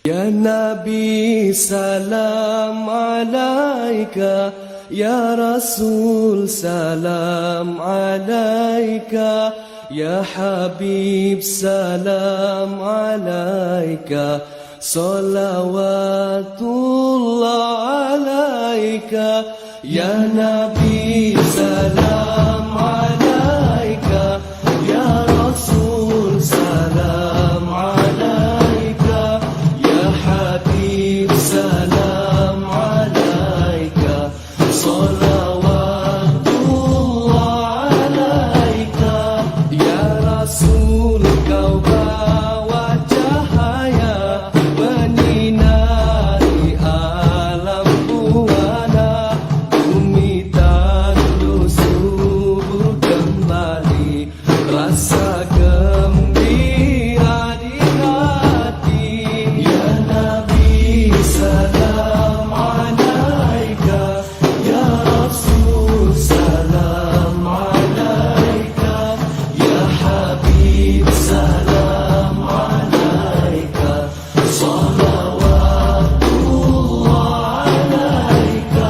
Ya Nabi salam alaika, Ya Rasul salam alaika, Ya Habib salam alaika, salawatullah alaika. Ya Nabi salam alaika, Ya Rasul salam alaika, Ya Habib salam alaika, salawatullah alaika. Ya Rasul kau bawa cahaya menyinari alam buana, bumi tandus subur kembali, rasa gembira di hati. Ya Nabi salam alaika, Ya Rasul salam alaika, Ya Habib salam alaika, salawatullah alaika.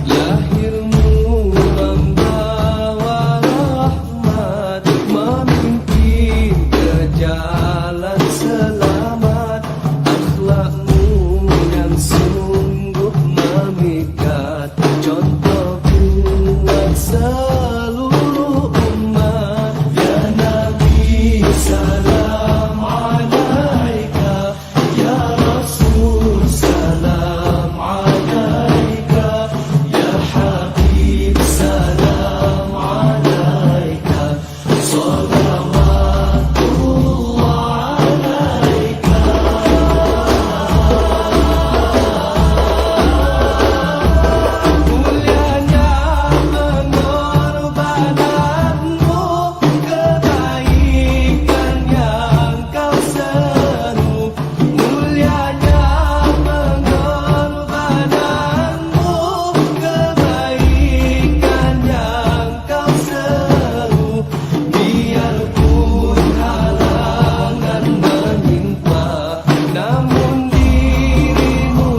Lahirmu membawa rahmat, memimpin ke jalan selamat. Akhlakmu yang sungguh memikat, contoh buat seluruh umat. Ya Nabi salam alaika, Ya Rasul salam alaika, Ya Habib salam alaika, salawatullah alaika. Mulianya pengorbananmu, kebaikan yang kau seru. Mulianya pengorbananmu, kebaikan yang kau seru. Biarpun halangan menimpa, namun dirimu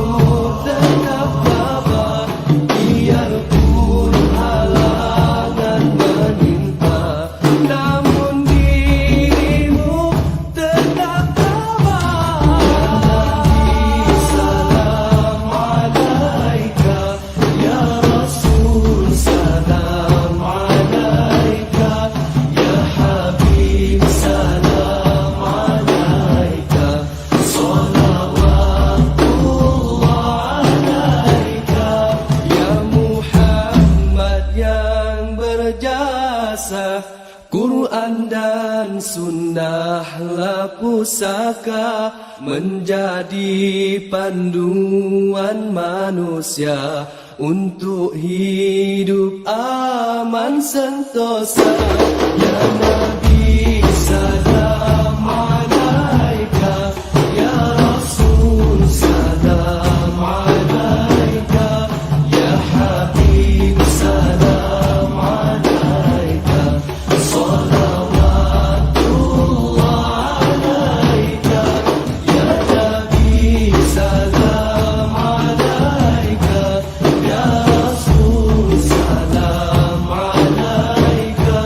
tetap tabah. Biarpun halangan menimpa, namun dirimu tetap tabah. Ya Nabi salam alaika, Ya Rasul salam alaika, Ya Habib salam alaika, salawatullah alaika. Ya Muhammad yang berjasa, Quran dan sunnahlah pusaka, menjadi panduan manusia untuk hidup aman sentosa. Ya Nabi salam alaika, Ya Rasul salam alaika, Ya Habib salam alaika, salawatullah alaika. Ya Nabi salam alaika, Ya Rasul salam alaika,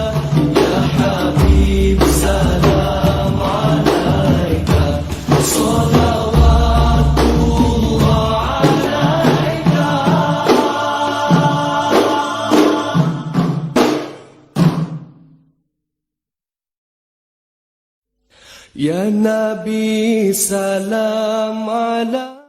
Ya Habib salam alaika, salawatullah alaika. Ya Nabi salam alaika.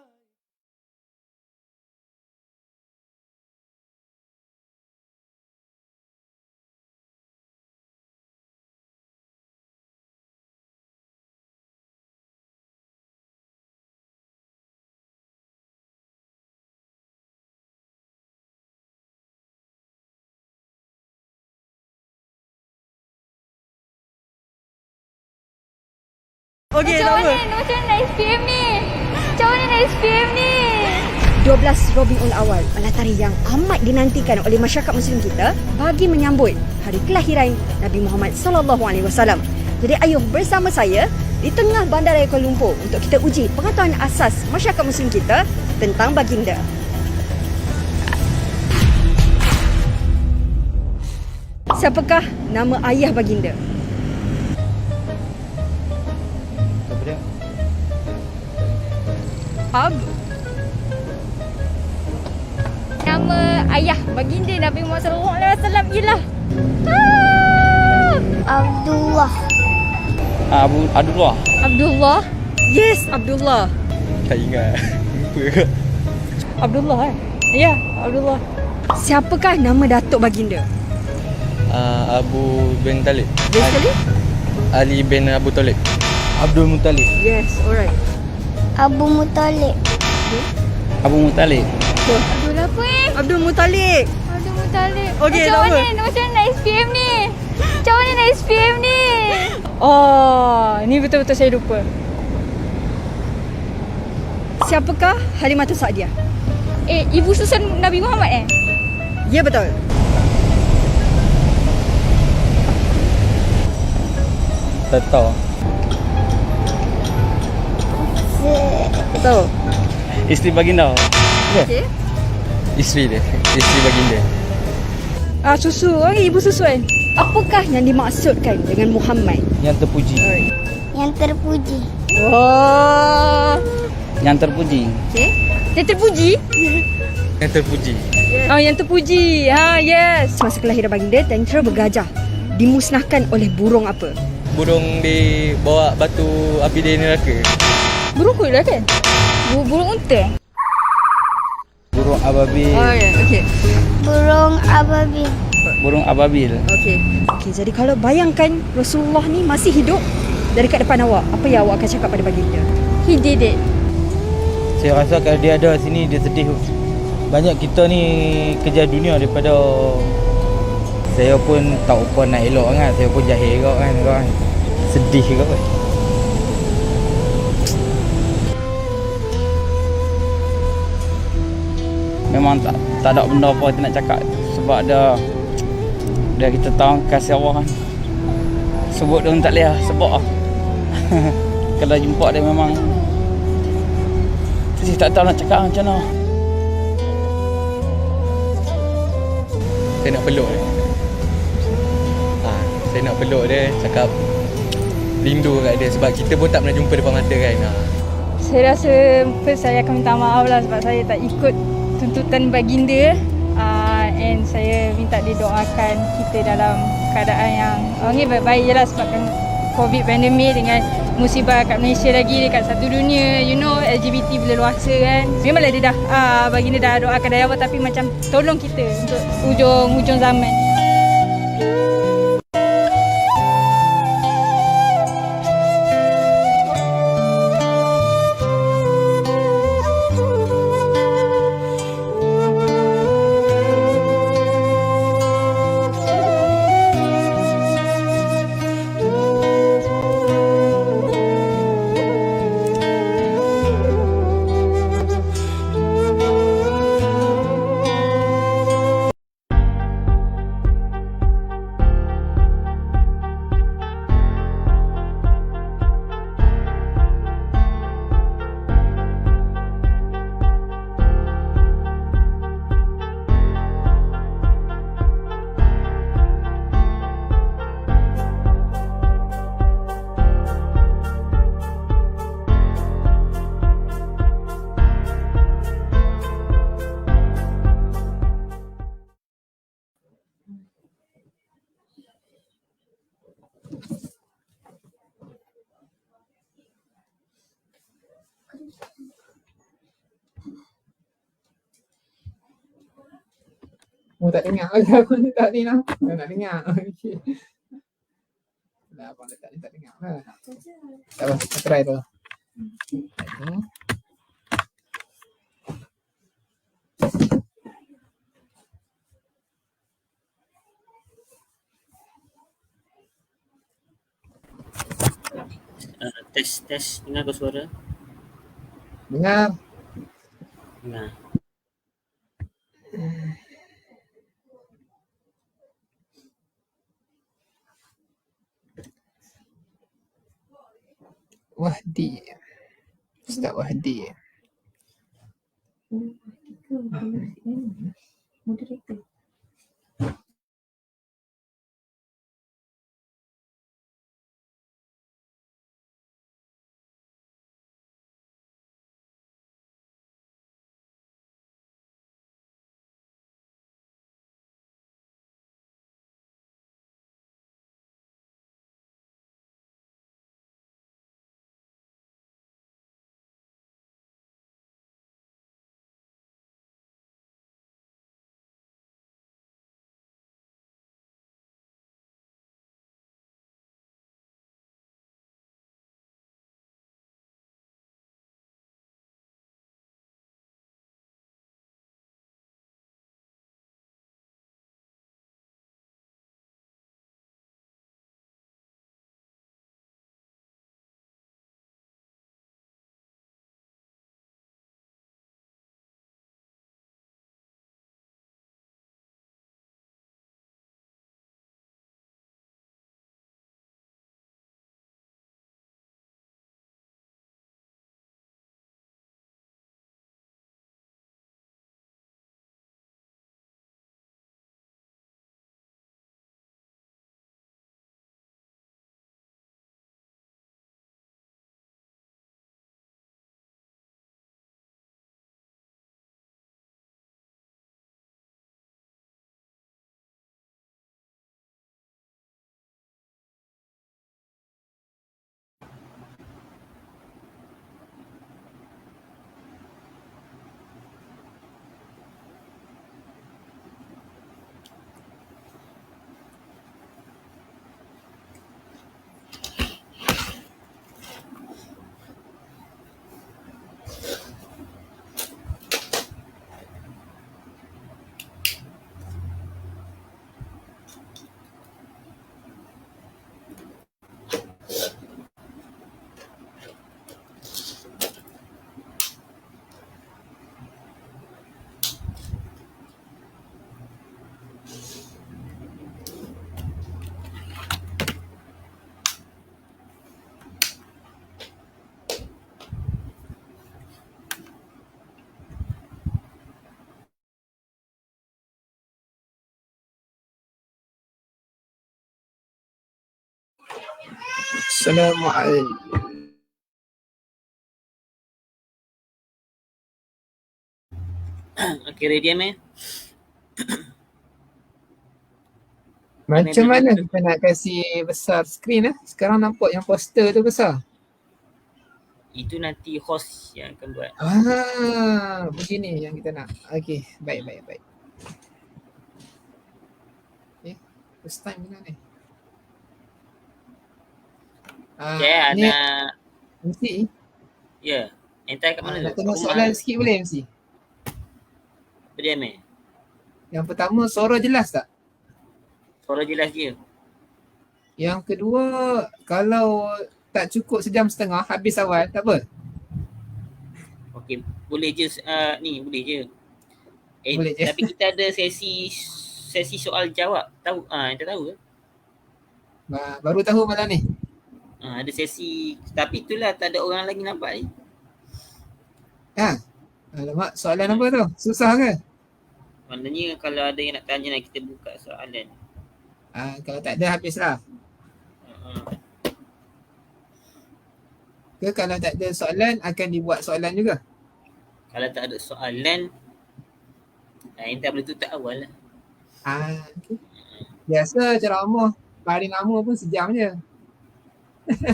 Okey, Macam mana nak SPM ni? Macam mana nak SPM ni? 12 Rabiul Awal, malam hari yang amat dinantikan oleh masyarakat Muslim kita bagi menyambut hari kelahiran Nabi Muhammad sallallahu alaihi wasallam. Jadi ayuh bersama saya di tengah Bandaraya Kuala Lumpur untuk kita uji pengetahuan asas masyarakat Muslim kita tentang baginda. Siapakah nama ayah baginda? Siapa dia? Ab. Nama ayah baginda Nabi Muhammad SAW ialah Abdullah. Abdullah. Abdullah. Yes, Abdullah. Tak ingat. Lupa ke? Abdullah Ya, Abdullah. Siapakah nama datuk baginda? Abu bin Talib. Yes sekali? Ali bin Abu Talib. Abdul Muttalib. Yes, alright. Abu Muttalib. Abu Muttalib. Abdul apa Abdul Muttalib. Abdul Muttalib. Okey, Macam tak apa. mana? Macam mana nak SPM ni? Macam mana nak SPM ni? Oh, ni betul-betul saya lupa. Siapakah Halimatus Sa'diyah? Ibu susun Nabi Muhammad Ya, betul. Tak tahu. Betul. Isteri baginda. Okey. Isteri dia. Isteri baginda. Susu. Ibu susu kan? Apakah yang dimaksudkan dengan Muhammad? Yang terpuji. Alright. Yang terpuji. Oh. Yang terpuji. Okey. Yang terpuji? Yang terpuji. Oh, yang terpuji. Yes. Semasa kelahiran baginda, tentera bergajah dimusnahkan oleh burung apa? Burung dibawa batu api dari neraka. Burung kuit lah kan? Burung unta Burung ababil. Oh, ya. Okey. Burung ababil. Burung ababil. Okey. Okey, jadi kalau bayangkan Rasulullah ni masih hidup dari kat depan awak, apa yang awak akan cakap pada baginda? He did it. Saya rasa kalau dia ada sini dia sedih. Banyak kita ni kerja dunia daripada saya pun tak apa nak elok kan. Saya pun jahil kau kan. Sedih kau kan. Memang tak ada benda apa kita nak cakap sebab dia kita tahu kasih Allah kan. Sebut dia tak boleh sebab kalau jumpa dia memang saya tak tahu nak cakap macam mana. Saya nak peluk dia. Saya nak peluk dia, cakap rindu kat dia sebab kita pun tak pernah jumpa depan mata kan. Saya rasa first saya akan minta maaf lah sebab saya tak ikut tuntutan baginda. And saya minta didoakan kita dalam keadaan yang ni baik-baik je lah sebabkan COVID pandemik dengan musibah kat Malaysia lagi dekat satu dunia, you know, LGBT bila luasa kan. Memanglah dia dah baginda dah doakan dari awal tapi macam tolong kita untuk hujung zaman. Oh, tak dengar. Aku tak ni lah. Tak dengar. Okey. Dah abang letak ni tak dengar lah. Tak apa, kita try tu. Tes dengar kau suara? Dengar. Dengar. Wahdi. Ustaz Wahdi. Assalamualaikum. Okay, ready Amir? Macam mana kita nak kasih besar skrin Sekarang nampak yang poster tu besar. Itu nanti host yang akan buat. Begini yang kita nak. Okey, baik. First time bila ni? Saya Ni nak, MC. ya. Enter kat mana Nak tu? tengok Kat soalan rumah. sikit boleh MC? Apa dia Amir? Yang pertama, suara jelas tak? Suara jelas je. Yang kedua, kalau tak cukup sejam setengah, habis awal, tak apa? Okey, boleh je ni, boleh je. Boleh je. Tapi kita ada sesi soal jawab. Tahu ente tahu ke? Baru tahu malam ni. Ada sesi, tapi itulah tak ada orang lagi nampak ni. Alamak, soalan apa tu? Susah ke? Maknanya kalau ada yang nak tanya, nak kita buka soalan. Kalau tak ada, habislah. Ke kalau tak ada soalan, akan dibuat soalan juga? Kalau tak ada soalan, ente boleh tutup awal lah. Okay. Biasa ceramah paling lama pun sejam je.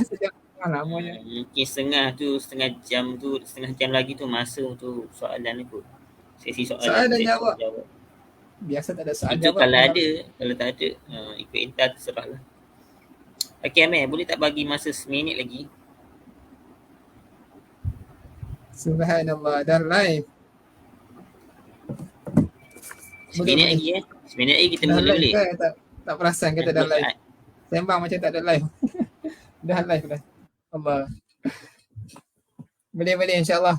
Sejam setengah lamanya. Mungkin setengah jam lagi tu masa tu soalan tu. Sesi soalan. Soalan dan sesi jawab. Biasa tak ada soalan Itu jawab. kalau ada. Kalau tak ada, ikut Inta terserah lah. Okay Amir, boleh tak bagi masa seminit lagi? Subhanallah, dah live. Seminit lagi Seminit lagi kita dah boleh. live tak perasan kata dah live. Sembang macam tak ada live. Dah live dah. Allah. Boleh insyaAllah.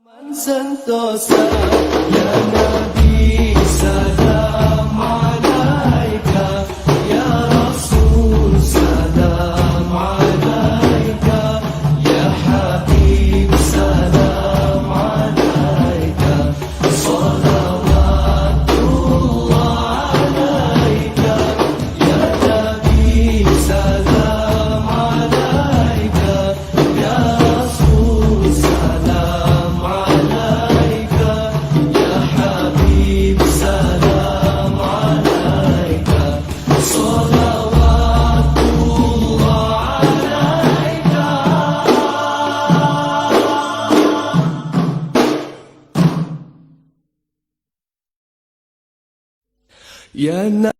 Sentosa ya Nabi salam alaika ya Rasul salam alaika ya Habib salam alaika salawatullah alaika ya Nabi salam alaika ya Rasul salam alaika ya Habib salam alaika salawatullah alaika ya Nabi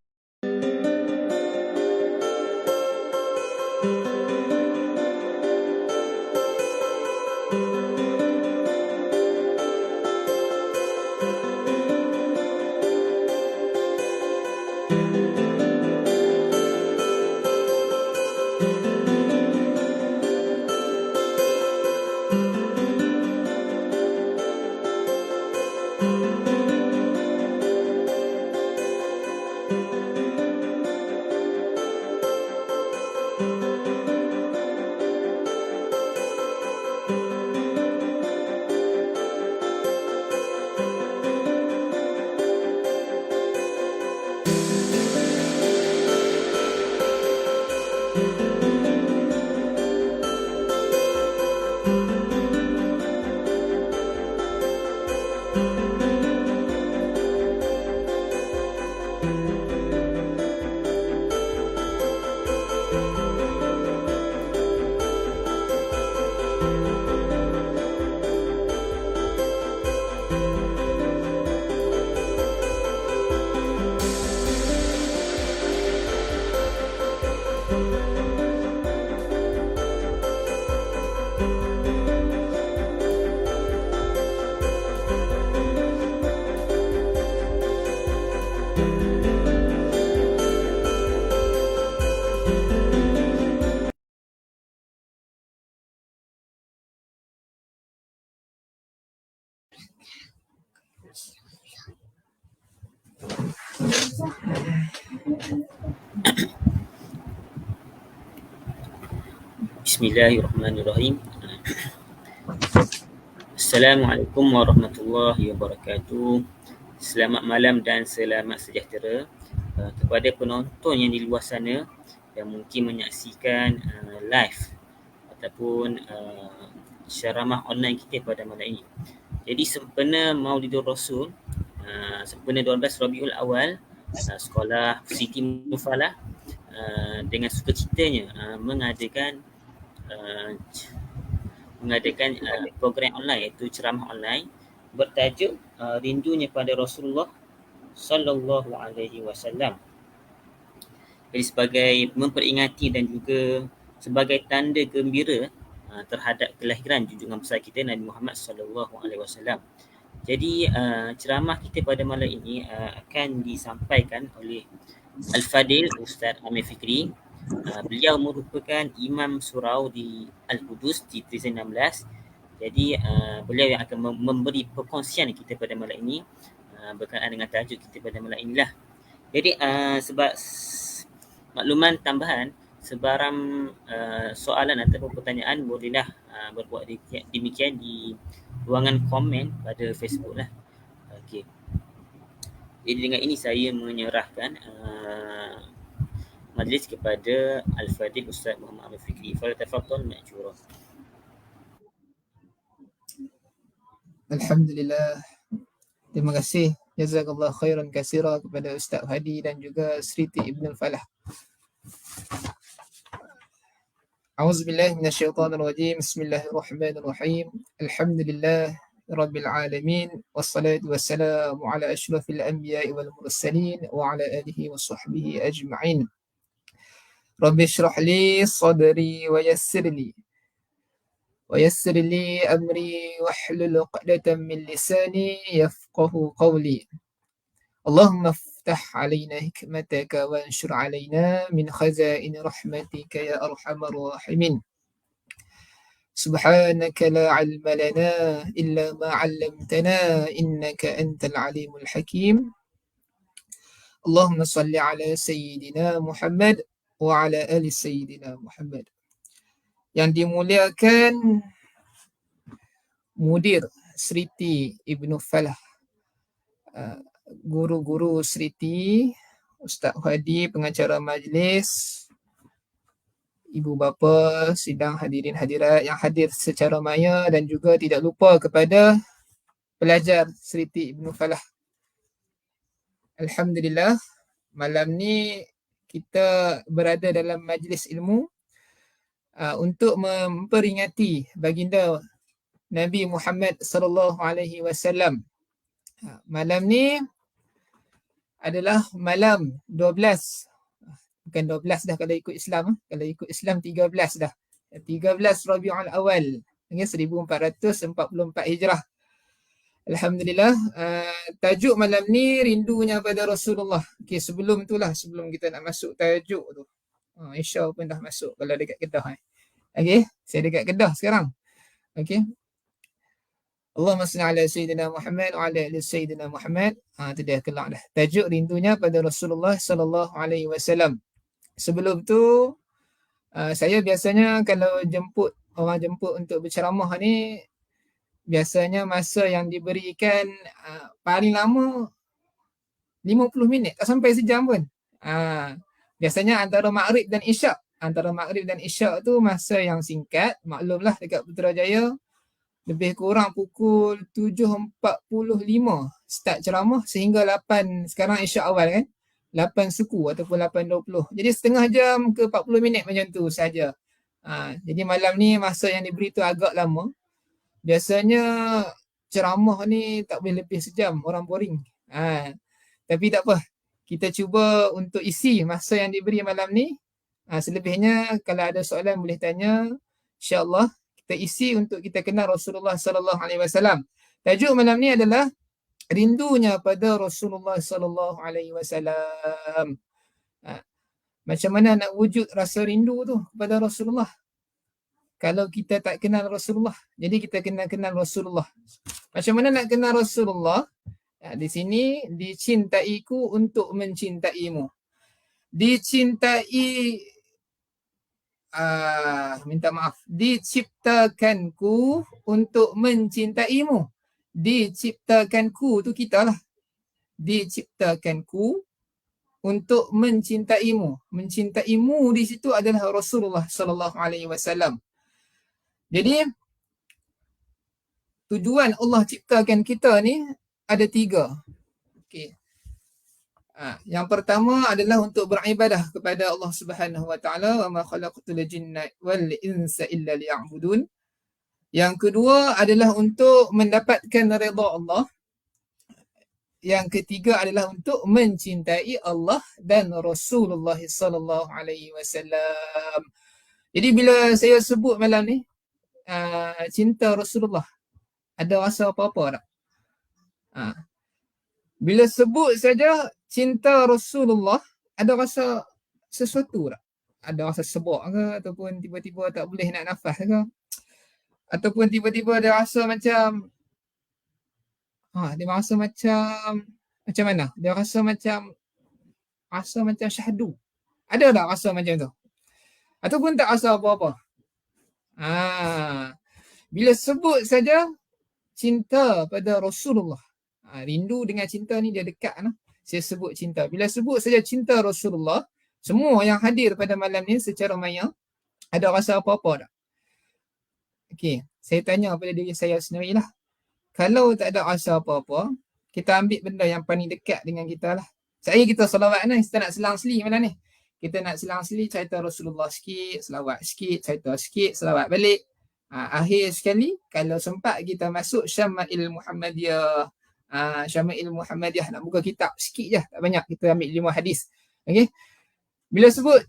Bismillahirrahmanirrahim. Assalamualaikum warahmatullahi wabarakatuh. Selamat malam dan selamat sejahtera kepada penonton yang di luar sana yang mungkin menyaksikan live ataupun ceramah online kita pada malam ini. Jadi sempena Maulidur Rasul, sempena 12 Rabiul Awal, sekolah Siti Mufalah dengan sukacitanya mengadakan program online iaitu ceramah online bertajuk Rindunya pada Rasulullah sallallahu alaihi wasallam. Jadi sebagai memperingati dan juga sebagai tanda gembira terhadap kelahiran junjungan besar kita Nabi Muhammad sallallahu alaihi wasallam. Jadi ceramah kita pada malam ini akan disampaikan oleh Al-Fadil Ustaz Amir Fikri. Beliau merupakan imam surau di Al-Qudus di Prison 16. Jadi beliau yang akan memberi perkongsian kita pada malam ini berkenaan dengan tajuk kita pada malam inilah. Jadi sebab makluman tambahan, sebarang soalan ataupun pertanyaan bolehlah berbuat demikian di ruangan komen pada Facebook lah. Okey. Jadi dengan ini saya menyerahkan majlis kepada Al-Fadil Ustaz Muhammad Amir Fikri. Falyatafaddal ma'jura. Alhamdulillah. Terima kasih. Jazakallah khairan katsira kepada Ustaz Hadi dan juga Sriti Ibn Falah. A'udzubillahi minasyaitonir rajim. Bismillahirrahmanirrahim. Alhamdulillah rabbil alamin wassalatu wassalamu ala asyrafil anbiya'i wal mursalin wa ala alihi wa sahbihi ajma'in. Rabbi shrah li sadri wa yassir li amri wahlul 'uqdatam min lisani yafqahu qawli. Allahumma iftah 'alaina hikmataka wa anshur 'alaina min khazain rahmatika ya arhamar rahimin. Subhanaka la ilma lana illa ma 'allamtana innaka antal alimul hakim. Allahumma salli ala Sayyidina Muhammad wa ala ali Sayyidina Muhammad. Yang dimuliakan Mudir Sriti Ibnu Falah, guru-guru Sriti, Ustaz Hadi, pengacara majlis, ibu bapa, sidang hadirin hadirat yang hadir secara maya, dan juga tidak lupa kepada pelajar Sriti Ibnu Falah. Alhamdulillah, malam ni kita berada dalam majlis ilmu untuk memperingati baginda Nabi Muhammad sallallahu alaihi wasallam. Malam ni adalah malam 12. Bukan 12 dah kalau ikut Islam. Kalau ikut Islam 13 dah. 13 Rabiul Awal. 1444 Hijrah. Alhamdulillah. Tajuk malam ni rindunya pada Rasulullah. Okey, sebelum kita nak masuk tajuk tu. Isya pun dah masuk kalau dekat Kedah. Okey, saya dekat Kedah sekarang. Okey. Allahumma salli ala Sayyidina Muhammad wa ala ali Sayyidina Muhammad. Tu dia kelak dah. Tajuk rindunya pada Rasulullah sallallahu alaihi wasallam. Sebelum tu saya biasanya kalau orang jemput untuk berceramah ni, biasanya masa yang diberikan paling lama 50 minit, tak sampai sejam pun. Biasanya antara maghrib dan isyak. Antara maghrib dan isyak tu masa yang singkat. Maklumlah dekat Putrajaya lebih kurang pukul 7.45 start ceramah sehingga 8 sekarang isyak awal kan. 8 suku ataupun 8.20. Jadi setengah jam ke 40 minit macam tu saja. Jadi malam ni masa yang diberi tu agak lama. Biasanya ceramah ni tak boleh lebih sejam, orang boring. Tapi tak apa. Kita cuba untuk isi masa yang diberi malam ni. Selebihnya kalau ada soalan boleh tanya. InsyaAllah kita isi untuk kita kenal Rasulullah sallallahu alaihi wasallam. Tajuk malam ni adalah rindunya pada Rasulullah sallallahu alaihi wasallam. Macam mana nak wujud rasa rindu tu kepada Rasulullah kalau kita tak kenal Rasulullah? Jadi kita kena kenal Rasulullah. Macam mana nak kenal Rasulullah? Di sini, dicintaiku untuk mencintaimu. Diciptakanku untuk mencintaimu. Diciptakanku tu kita lah. Diciptakanku untuk mencintaimu. Mencintaimu di situ adalah Rasulullah sallallahu alaihi wasallam. Jadi tujuan Allah ciptakan kita ni ada 3. Okey. Yang pertama adalah untuk beribadah kepada Allah Subhanahu wa taala, wa ma khalaqtul jinna wal insa illa liya'budun. Yang kedua adalah untuk mendapatkan redha Allah. Yang ketiga adalah untuk mencintai Allah dan Rasulullah sallallahu alaihi wasallam. Jadi bila saya sebut malam ni cinta Rasulullah, ada rasa apa-apa tak? Bila sebut saja cinta Rasulullah, ada rasa sesuatu tak? Ada rasa sebab ke? Ataupun tiba-tiba tak boleh nak nafas ke? Ataupun tiba-tiba ada rasa macam dia rasa macam mana? Dia rasa macam syahdu. Ada tak rasa macam tu? Ataupun tak rasa apa-apa? Bila sebut saja cinta pada Rasulullah, rindu dengan cinta ni dia dekat lah. Saya sebut cinta. Bila sebut saja cinta Rasulullah, semua yang hadir pada malam ni secara maya, ada rasa apa-apa tak? Okey, saya tanya pada diri saya sendirilah. Kalau tak ada rasa apa-apa, kita ambil benda yang paling dekat dengan kita lah. Kita salawat ni, kita nak selang-seli malam ni. Kita nak selang-seli cerita Rasulullah sikit, selawat sikit, cerita sikit, selawat balik. Akhir sekali, kalau sempat kita masuk Syama'il Muhammadiyah. Syama'il Muhammadiyah, nak buka kitab sikit je, tak banyak. Kita ambil 5 hadis. Okay? Bila sebut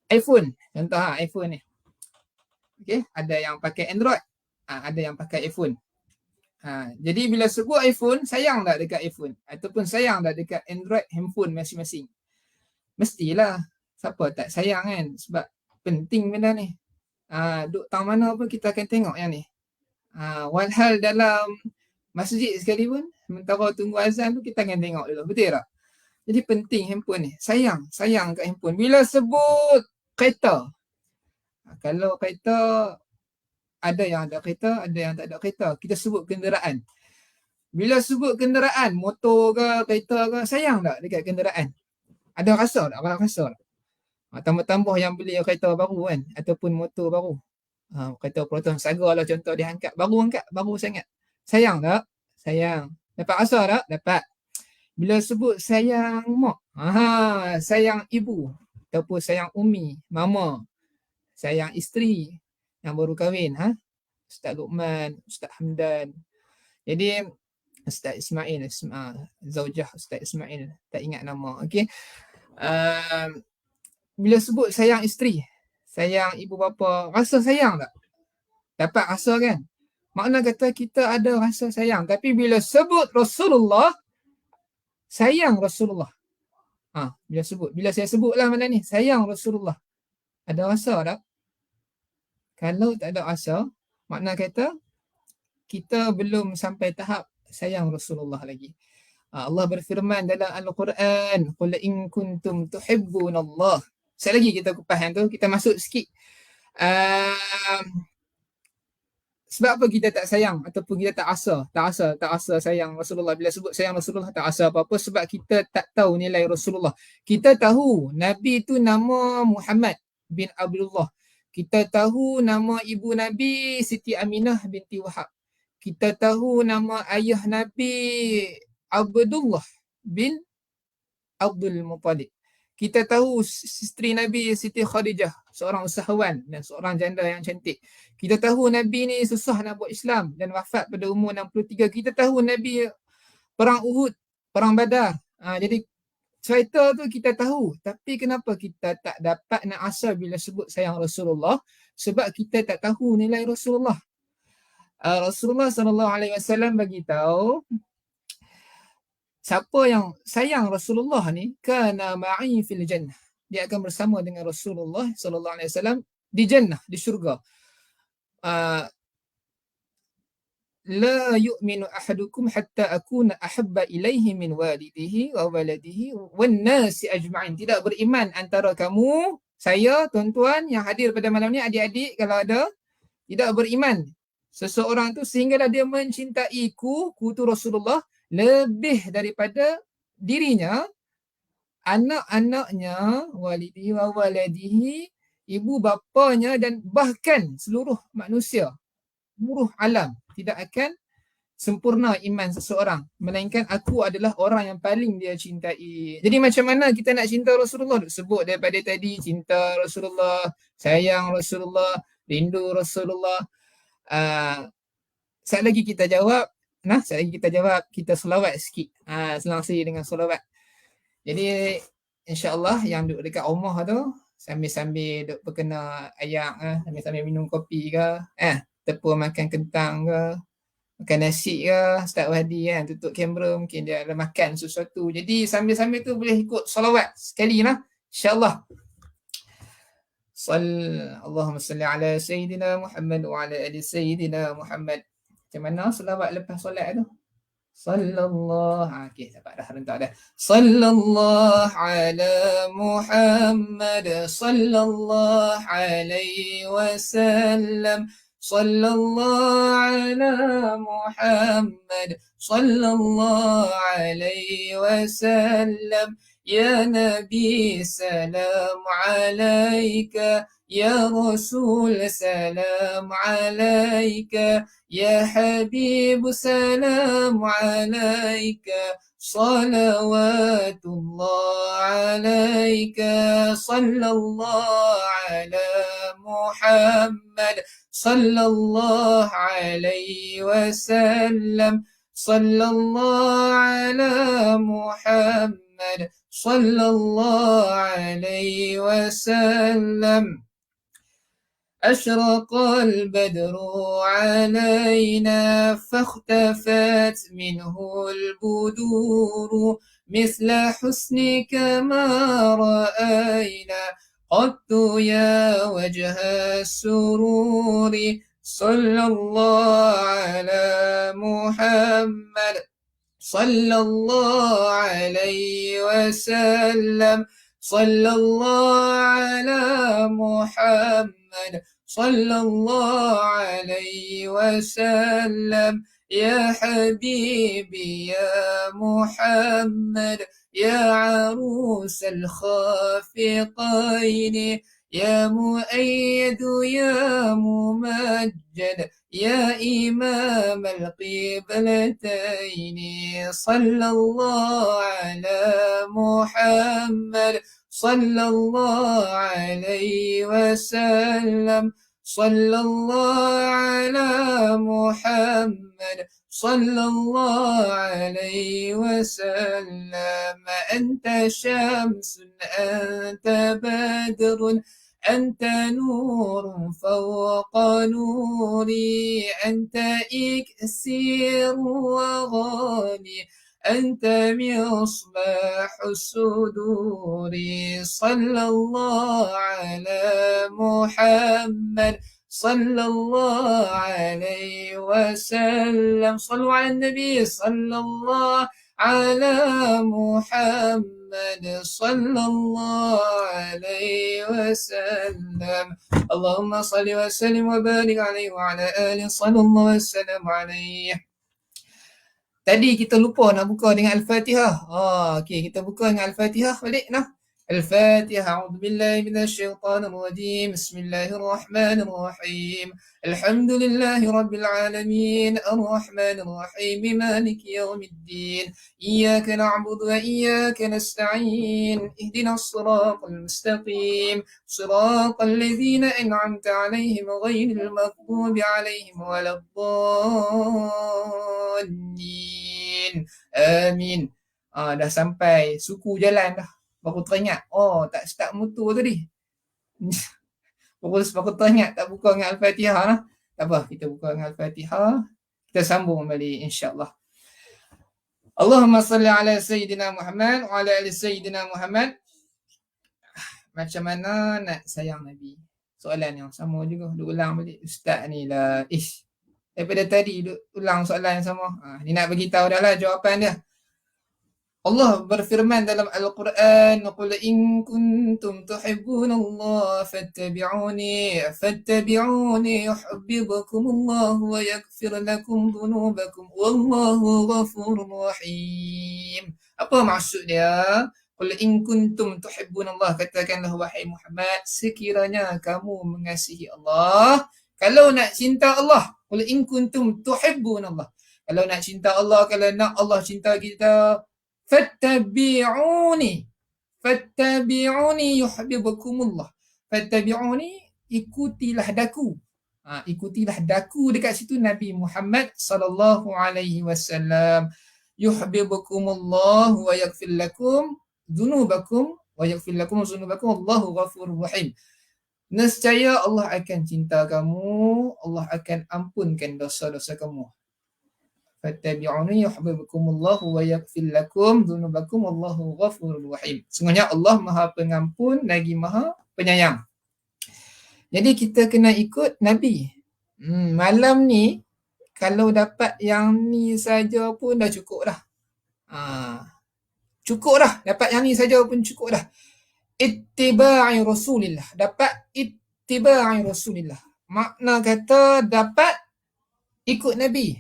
iPhone, contoh iPhone ni. Okay? Ada yang pakai Android, ada yang pakai iPhone. Jadi bila sebut iPhone, sayang tak dekat iPhone? Ataupun sayang tak dekat Android handphone masing-masing? Mestilah. Siapa tak sayang kan? Sebab penting benda ni. Duk tang mana pun kita akan tengok yang ni. Walhal dalam masjid sekalipun, sementara tunggu azan tu kita akan tengok dulu. Betul tak? Jadi penting handphone ni. Sayang kat handphone. Bila sebut kereta, kalau kereta, ada yang ada kereta, ada yang tak ada kereta. Kita sebut kenderaan. Bila sebut kenderaan, motor ke, kereta ke, sayang tak dekat kenderaan? Ada rasa tak? Rasa tak? Tambah-tambah yang beli kereta baru kan, ataupun motor baru. Kereta Proton Saga lah contoh dia angkat. Baru sangat. Sayang tak? Sayang. Dapat rasa tak? Dapat. Bila sebut sayang mak, sayang ibu, ataupun sayang umi, mama, sayang isteri yang baru kahwin, Ustaz Luqman, Ustaz Hamdan. Jadi Ustaz Ismail, zaujah Ustaz Ismail, tak ingat nama. Okey. Bila sebut sayang isteri, sayang ibu bapa, rasa sayang tak? Dapat rasa kan? Makna kata kita ada rasa sayang. Tapi bila sebut Rasulullah, sayang Rasulullah. Bila saya sebutlah mana ni, sayang Rasulullah. Ada rasa tak? Kalau tak ada rasa, makna kata kita belum sampai tahap sayang Rasulullah lagi. Allah berfirman dalam Al-Quran, "Qul in kuntum tuhibbunallah." Sekali lagi kita kupas yang tu, kita masuk sikit. Sebab apa kita tak sayang ataupun kita tak rasa sayang Rasulullah. Bila sebut sayang Rasulullah tak rasa apa-apa sebab kita tak tahu nilai Rasulullah. Kita tahu Nabi tu nama Muhammad bin Abdullah. Kita tahu nama ibu Nabi Siti Aminah binti Wahab. Kita tahu nama ayah Nabi Abdullah bin Abdul Muttalib. Kita tahu isteri Nabi Siti Khadijah, seorang usahawan dan seorang janda yang cantik. Kita tahu Nabi ni susah nak buat Islam dan wafat pada umur 63. Kita tahu Nabi perang Uhud, perang Badar. Jadi cerita tu kita tahu. Tapi kenapa kita tak dapat nak rasa bila sebut sayang Rasulullah? Sebab kita tak tahu nilai Rasulullah. Rasulullah SAW bagi tahu, siapa yang sayang Rasulullah ni, kana ma'i fil jannah. Dia akan bersama dengan Rasulullah sallallahu alaihi wasallam di jannah, di syurga. La yu'minu ahadukum hatta akuna ahabba ilaihi min walidihi wa waladihi wan nasi ajma'in. Tidak beriman antara kamu, saya, tuan-tuan yang hadir pada malam ni, adik-adik kalau ada, tidak beriman seseorang tu sehinggalah dia mencintaiku, ku tu Rasulullah, lebih daripada dirinya, anak-anaknya, walidihi wa waladihi, ibu bapanya dan bahkan seluruh manusia, seluruh alam. Tidak akan sempurna iman seseorang melainkan aku adalah orang yang paling dia cintai. Jadi macam mana kita nak cinta Rasulullah? Sebut daripada tadi, cinta Rasulullah, sayang Rasulullah, rindu Rasulullah. Sekali lagi kita jawab, kita selawat sikit. Selang-seli dengan selawat. Jadi insya-Allah yang duduk dekat rumah tu sambil-sambil duduk berkena ayak, sambil-sambil minum kopi ke, tepur makan kentang ke, makan nasi ke, Ustaz Wahdi kan tutup kamera, mungkin dia ada makan sesuatu. Jadi sambil-sambil tu boleh ikut selawat sekali lah, insya-Allah. Allahumma salli ala Sayyidina Muhammad wa ala ali Sayyidina Muhammad. Macam mana selawat lepas solat tu? Sallallahu, okey, dapat dah, rentak dah. Sallallahu ala Muhammad, sallallahu alaihi wasallam. Sallallahu ala Muhammad, sallallahu alaihi wasallam. Ya Nabi salam alaika, Ya Rasul salam alaika, Ya Habib salam alaika, salawatullah alaika, sallallahu ala Muhammad, sallallahu alaihi wasallam, sallallahu ala Muhammad, sallallahu alaihi wasallam. أشرق البدر علينا فاختفت منه البدور مثل حسنك ما رأينا قط يا وجه السرور صلى الله على محمد صلى الله عليه وسلم صلى الله على محمد صلى الله عليه وسلم يا حبيبي يا محمد يا عروس الخافقين يا مؤيد يا ممجد يا إمام القبلتين صلى الله على محمد صلى الله عليه وسلم صلى الله على محمد صلى الله عليه وسلم أنت شمس أنت بدر أنت نور فوق نوري أنت إكسير وغالي أنت مصباح الصدور صلى الله على محمد صلى الله عليه وسلم صلوا على النبي صلى الله على محمد صلى الله عليه وسلم اللهم صل وسلم وبارك عليه وعلى آله صلى الله وسلم عليه. Tadi kita lupa nak buka dengan Al-Fatihah. Okey, kita buka dengan Al-Fatihah balik nah. Al-Fatihah. A'udzubillahi minasyaitonir rajim. Bismillahirrahmanirrahim. Alhamdulillahi rabbil alamin. Arrahmanir rahim. Maliki yaumiddin. Iyyaka na'budu wa iyyaka nasta'in. Ihdinas siratal mustaqim. Siratal ladzina an'amta 'alaihim ghairil maghdubi 'alaihim waladdallin. Amin. Dah sampai suku jalan dah. Baru teringat, tak start motor tadi. baru teringat tak buka dengan Al-Fatihah lah. Tak apa, kita buka dengan Al-Fatihah. Kita sambung balik insya-Allah. Allahumma salli ala Sayyidina Muhammad wa ala ali Sayyidina Muhammad. Macam mana nak sayang Nabi? Soalan yang sama juga. Duk ulang balik. Ustaz ni lah. Daripada tadi duk ulang soalan yang sama. Ni nak bagi tahu dah lah jawapan dia. Allah berfirman dalam Al-Quran, "Qul in kuntum tuhibbunallah fattabi'uni yuhibbukumullah wa yaghfir lakum dhunubakum wallahu ghafurur rahim." Apa maksud dia? Qul in kuntum tuhibbunallah, katakanlah wahai Muhammad, sekiranya kamu mengasihi Allah. Kalau nak cinta Allah, qul in kuntum tuhibbunallah. Kalau nak cinta Allah, kalau nak Allah cinta kita, fattabi'uni yuhibbukumullah. Fattabi'uni, ikutilah daku. Ikutilah daku dekat situ Nabi Muhammad sallallahu alaihi wasallam. Yuhibbukumullah wa yaghfir lakum dzunubakum Allahu ghafurur rahim. Nescaya Allah akan cinta kamu, Allah akan ampunkan dosa-dosa kamu. Fattabi'uni yuhibbukumullah wa yaghfir lakum dzunubakum Allahu ghafurur rahim. Sungguhnya Allah Maha Pengampun lagi Maha Penyayang. Jadi kita kena ikut Nabi. Malam ni kalau dapat yang ni saja pun dah cukup dah. Cukup dah, dapat yang ni saja pun cukup dah. Ittiba'i Rasulillah. Dapat ittiba'i Rasulillah. Makna kata dapat ikut Nabi.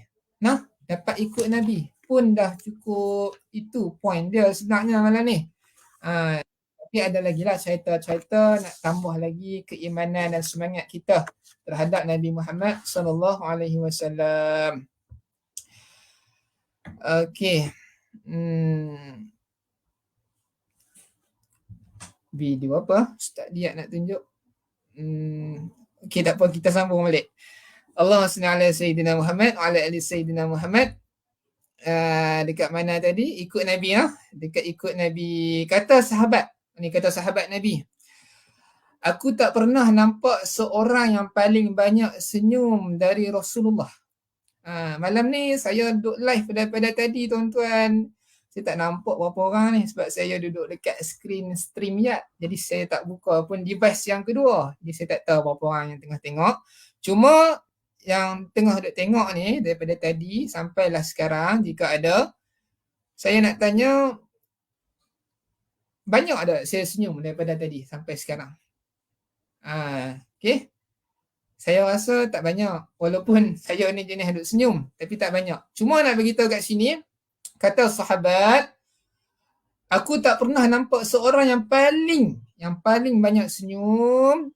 Dapat ikut Nabi pun dah cukup. Itu point dia sebenarnya malam ni. Tapi ada lagi lah cerita-cerita nak tambah lagi keimanan dan semangat kita terhadap Nabi Muhammad sallallahu alaihi wasallam. Okey. Video apa? Ustaz Diak nak tunjuk. Okey, tak apa, kita sambung balik. Allahumma salli ala Sayyidina Muhammad wa ala ali Sayyidina Muhammad. Dekat mana tadi? Ikut Nabi lah. Dekat ikut Nabi. Kata sahabat Nabi. Aku tak pernah nampak seorang yang paling banyak senyum dari Rasulullah. Malam ni saya duduk live daripada tadi tuan-tuan. Saya tak nampak berapa orang ni sebab saya duduk dekat screen StreamYard. Jadi saya tak buka pun device yang kedua. Jadi saya tak tahu berapa orang yang tengah tengok. Cuma yang tengah duk tengok ni daripada tadi sampailah sekarang, jika ada, saya nak tanya, banyak ada saya senyum daripada tadi sampai sekarang? Okay. Saya rasa tak banyak. Walaupun saya ni jenis duk senyum, tapi tak banyak. Cuma nak beritahu kat sini, kata sahabat, aku tak pernah nampak seorang yang paling banyak senyum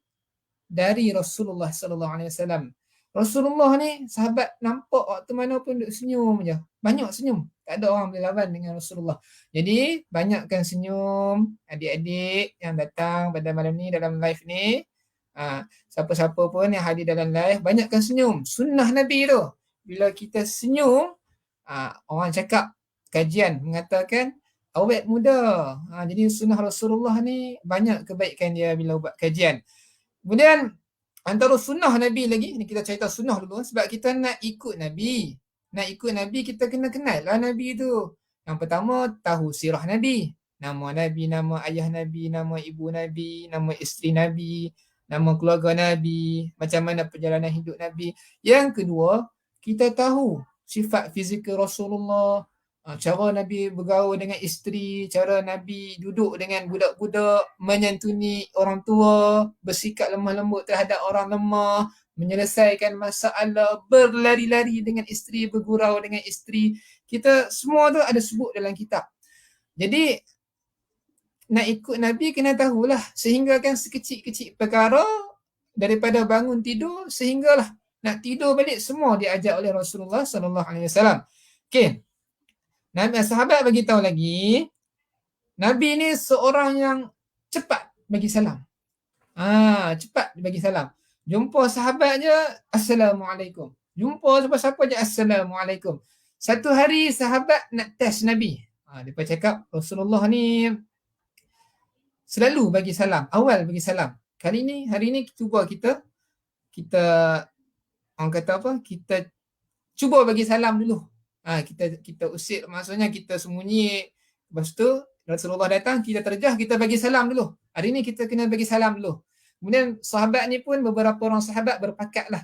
dari Rasulullah sallallahu alaihi wasallam. Rasulullah ni sahabat nampak waktu mana pun duk senyum je. Banyak senyum. Tak ada orang boleh lawan dengan Rasulullah. Jadi banyakkan senyum adik-adik yang datang pada malam ni dalam live ni. Siapa-siapa pun yang hadir dalam live, banyakkan senyum. Sunnah Nabi tu. Bila kita senyum, orang cakap, kajian mengatakan awet muda. Jadi sunnah Rasulullah ni banyak kebaikan dia bila buat kajian. Kemudian antara sunnah Nabi lagi, ni kita cerita sunnah dulu sebab kita nak ikut Nabi. Nak ikut Nabi kita kena kenal lah Nabi tu. Yang pertama tahu sirah Nabi. Nama Nabi, nama ayah Nabi, nama ibu Nabi, nama isteri Nabi, nama keluarga Nabi, macam mana perjalanan hidup Nabi. Yang kedua, kita tahu sifat fizikal Rasulullah, cara Nabi bergaul dengan isteri, cara Nabi duduk dengan budak-budak, menyantuni orang tua, bersikap lemah lembut terhadap orang lemah, menyelesaikan masalah, berlari-lari dengan isteri, bergurau dengan isteri. Kita semua tu ada sebut dalam kitab. Jadi nak ikut Nabi kena tahulah, sehingga kan sekecil-kecil perkara daripada bangun tidur sehinggalah nak tidur balik semua diajar oleh Rasulullah sallallahu alaihi wasallam. Okey. Nabi sahabat bagi tahu lagi, Nabi ni seorang yang cepat bagi salam. Cepat bagi salam. Jumpa sahabat je, Assalamualaikum. Jumpa siapa-siapa je, Assalamualaikum. Satu hari sahabat nak test Nabi. Dia cakap, Rasulullah ni selalu bagi salam, awal bagi salam. Hari ni cuba kita orang kata apa? Kita cuba bagi salam dulu. Kita usir, maksudnya kita sembunyi. Lepas tu Rasulullah datang, kita terjah, kita bagi salam dulu. Hari ni kita kena bagi salam dulu. Kemudian sahabat ni pun beberapa orang sahabat berpakat lah.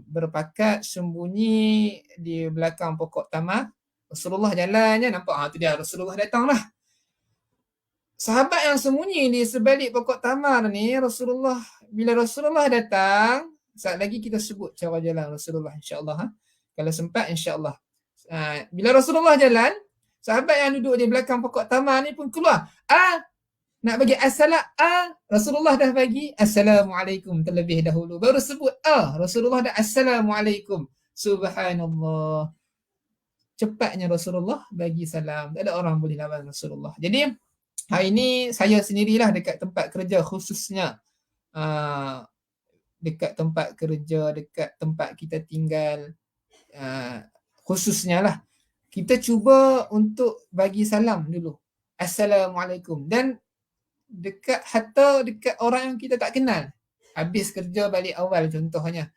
Berpakat sembunyi di belakang pokok tamar. Rasulullah jalan je, nampak tu dia Rasulullah datang lah. Sahabat yang sembunyi di sebalik pokok tamar ni, bila Rasulullah datang, saat lagi kita sebut cara jalan Rasulullah insya-Allah. Kalau sempat insya-Allah. Bila Rasulullah jalan, sahabat yang duduk di belakang pokok tamar ni pun keluar. Nak bagi assalam, Rasulullah dah bagi Assalamualaikum terlebih dahulu. Baru sebut Rasulullah dah Assalamualaikum. Subhanallah. Cepatnya Rasulullah bagi salam. Tak ada orang boleh lawan Rasulullah. Jadi hari ni saya sendirilah dekat tempat kerja, khususnya dekat tempat kerja, dekat tempat kita tinggal, khususnya lah, kita cuba untuk bagi salam dulu, Assalamualaikum. Dan dekat orang yang kita tak kenal, habis kerja balik awal contohnya,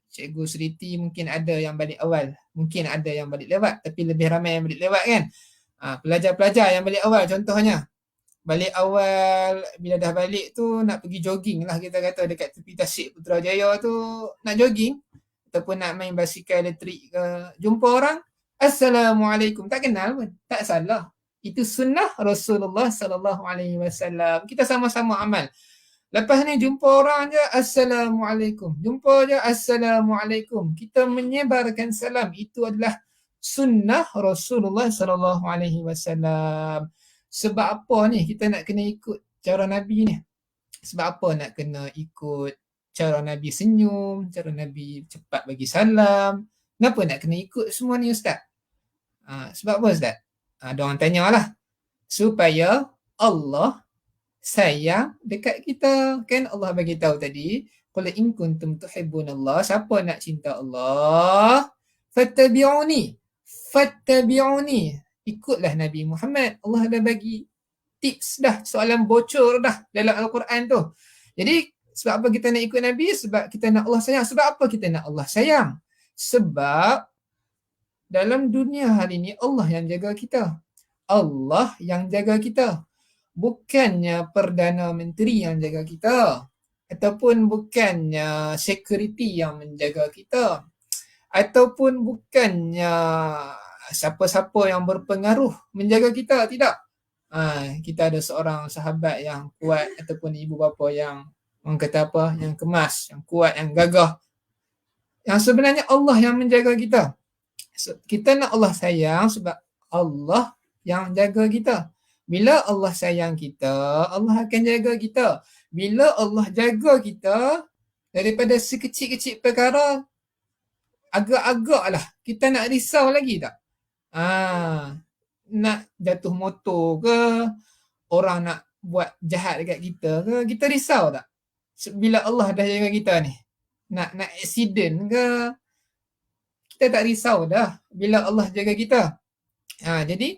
Cikgu Seriti mungkin ada yang balik awal, mungkin ada yang balik lewat, tapi lebih ramai yang balik lewat kan. Pelajar-pelajar yang balik awal contohnya, balik awal bila dah balik tu nak pergi jogging lah, kita kata dekat tepi Tasik Putrajaya tu nak jogging ataupun nak main basikal elektrik ke, jumpa orang Assalamualaikum, tak kenal pun, tak salah. Itu sunnah Rasulullah sallallahu alaihi wasallam. Kita sama-sama amal. Lepas ni jumpa orang je Assalamualaikum, jumpa je Assalamualaikum, kita menyebarkan salam. Itu adalah sunnah Rasulullah sallallahu alaihi wasallam. Sebab apa ni kita nak kena ikut cara Nabi ni? Sebab apa nak kena ikut cara Nabi senyum, cara Nabi cepat bagi salam? Kenapa nak kena ikut semua ni Ustaz? Sebab apa Ustaz? Ada orang tanyalah. Supaya Allah sayang dekat kita. Kan Allah bagi tahu tadi, qul in kuntum tuhibbunallah, siapa nak cinta Allah, fattabi'uni. Ikutlah Nabi Muhammad. Allah dah bagi tips dah, soalan bocor dah dalam Al-Quran tu. Jadi sebab apa kita nak ikut Nabi? Sebab kita nak Allah sayang. Sebab apa kita nak Allah sayang? Sebab dalam dunia hari ini Allah yang jaga kita. Allah yang jaga kita. Bukannya Perdana Menteri yang jaga kita. Ataupun bukannya security yang menjaga kita. Ataupun bukannya siapa-siapa yang berpengaruh menjaga kita. Tidak. Kita ada seorang sahabat yang kuat ataupun ibu bapa yang orang kata apa, yang kemas, yang kuat, yang gagah. Yang sebenarnya Allah yang menjaga kita. Kita nak Allah sayang sebab Allah yang jaga kita. Bila Allah sayang kita, Allah akan jaga kita. Bila Allah jaga kita, daripada sekecil-kecil perkara, agak-agak lah kita nak risau lagi tak? Nak jatuh motor ke, orang nak buat jahat dekat kita ke, kita risau tak? Bila Allah dah jaga kita ni, nak accident ke, kita tak risau dah bila Allah jaga kita. Jadi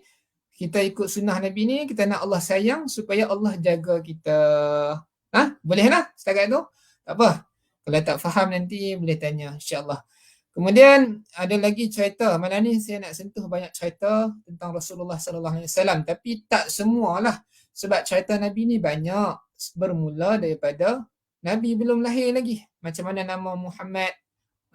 kita ikut sunnah Nabi ni, kita nak Allah sayang supaya Allah jaga kita. Boleh lah setakat tu? Tak apa. Kalau tak faham nanti boleh tanya, insya-Allah. Kemudian ada lagi cerita. Malam ni saya nak sentuh banyak cerita tentang Rasulullah sallallahu alaihi wasallam, tapi tak semualah. Sebab cerita Nabi ni banyak. Bermula daripada Nabi belum lahir lagi. Macam mana nama Muhammad,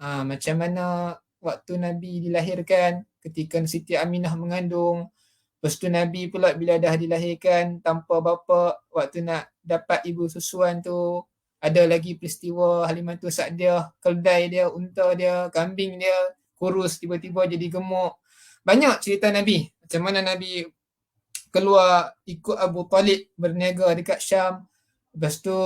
macam mana waktu Nabi dilahirkan, ketika Siti Aminah mengandung. Lepas tu Nabi pula bila dah dilahirkan tanpa bapa, waktu nak dapat ibu susuan tu, ada lagi peristiwa Halimatu Sa'diah, keldai dia, unta dia, kambing dia kurus tiba-tiba jadi gemuk. Banyak cerita Nabi. Macam mana Nabi keluar ikut Abu Talib berniaga dekat Syam. Lepas tu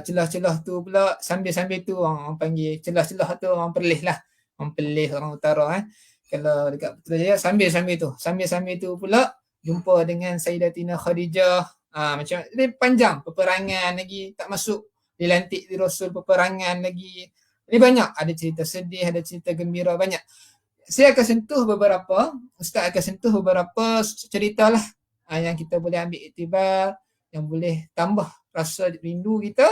celah-celah tu pula, sambil-sambil tu orang panggil celah-celah tu orang Perlis lah. Orang Perlis, orang utara Kalau dekat Putrajaya sambil-sambil tu pula jumpa dengan Sayyidatina Khadijah. Macam dia panjang peperangan lagi, tak masuk dilantik di Rasul, peperangan lagi. Ini banyak, ada cerita sedih, ada cerita gembira, banyak. Saya akan sentuh beberapa, Ustaz akan sentuh beberapa cerita lah yang kita boleh ambil iktibar, yang boleh tambah rasa rindu kita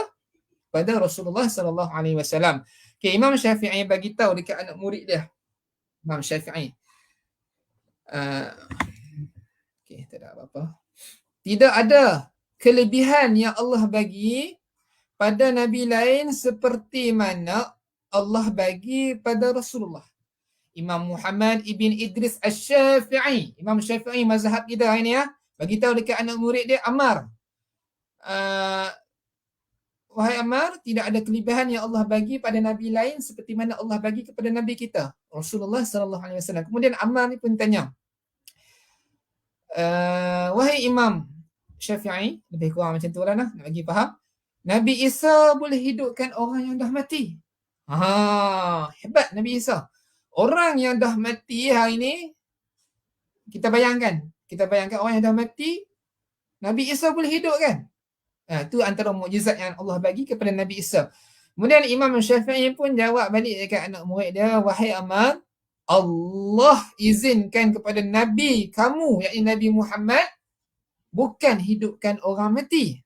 pada Rasulullah sallallahu alaihi wasallam. Okay, Imam Syafi'i bagi tahu dekat anak murid dia. Imam Syafi'i. Okay, tak ada apa-apa. Tidak ada kelebihan yang Allah bagi pada Nabi lain seperti mana Allah bagi pada Rasulullah. Imam Muhammad ibn Idris Asy-Syafi'i, Imam Syafi'i mazhab kita ini bagi tahu dekat anak murid dia Ammar. Wahai Ammar, tidak ada kelebihan yang Allah bagi pada Nabi lain seperti mana Allah bagi kepada Nabi kita, Rasulullah sallallahu alaihi wasallam. Kemudian Ammar ni pun tanya, wahai Imam Syafi'i, lebih kurang macam tu lah nak bagi faham, Nabi Isa boleh hidupkan orang yang dah mati. Hebat Nabi Isa. Orang yang dah mati hari ni, kita bayangkan orang yang dah mati, Nabi Isa boleh hidupkan. Itu antara mukjizat yang Allah bagi kepada Nabi Isa. Kemudian Imam Syafi'i pun jawab balik dekat anak murid dia, wahai Ammar, Allah izinkan kepada Nabi kamu, iaitu Nabi Muhammad, bukan hidupkan orang mati.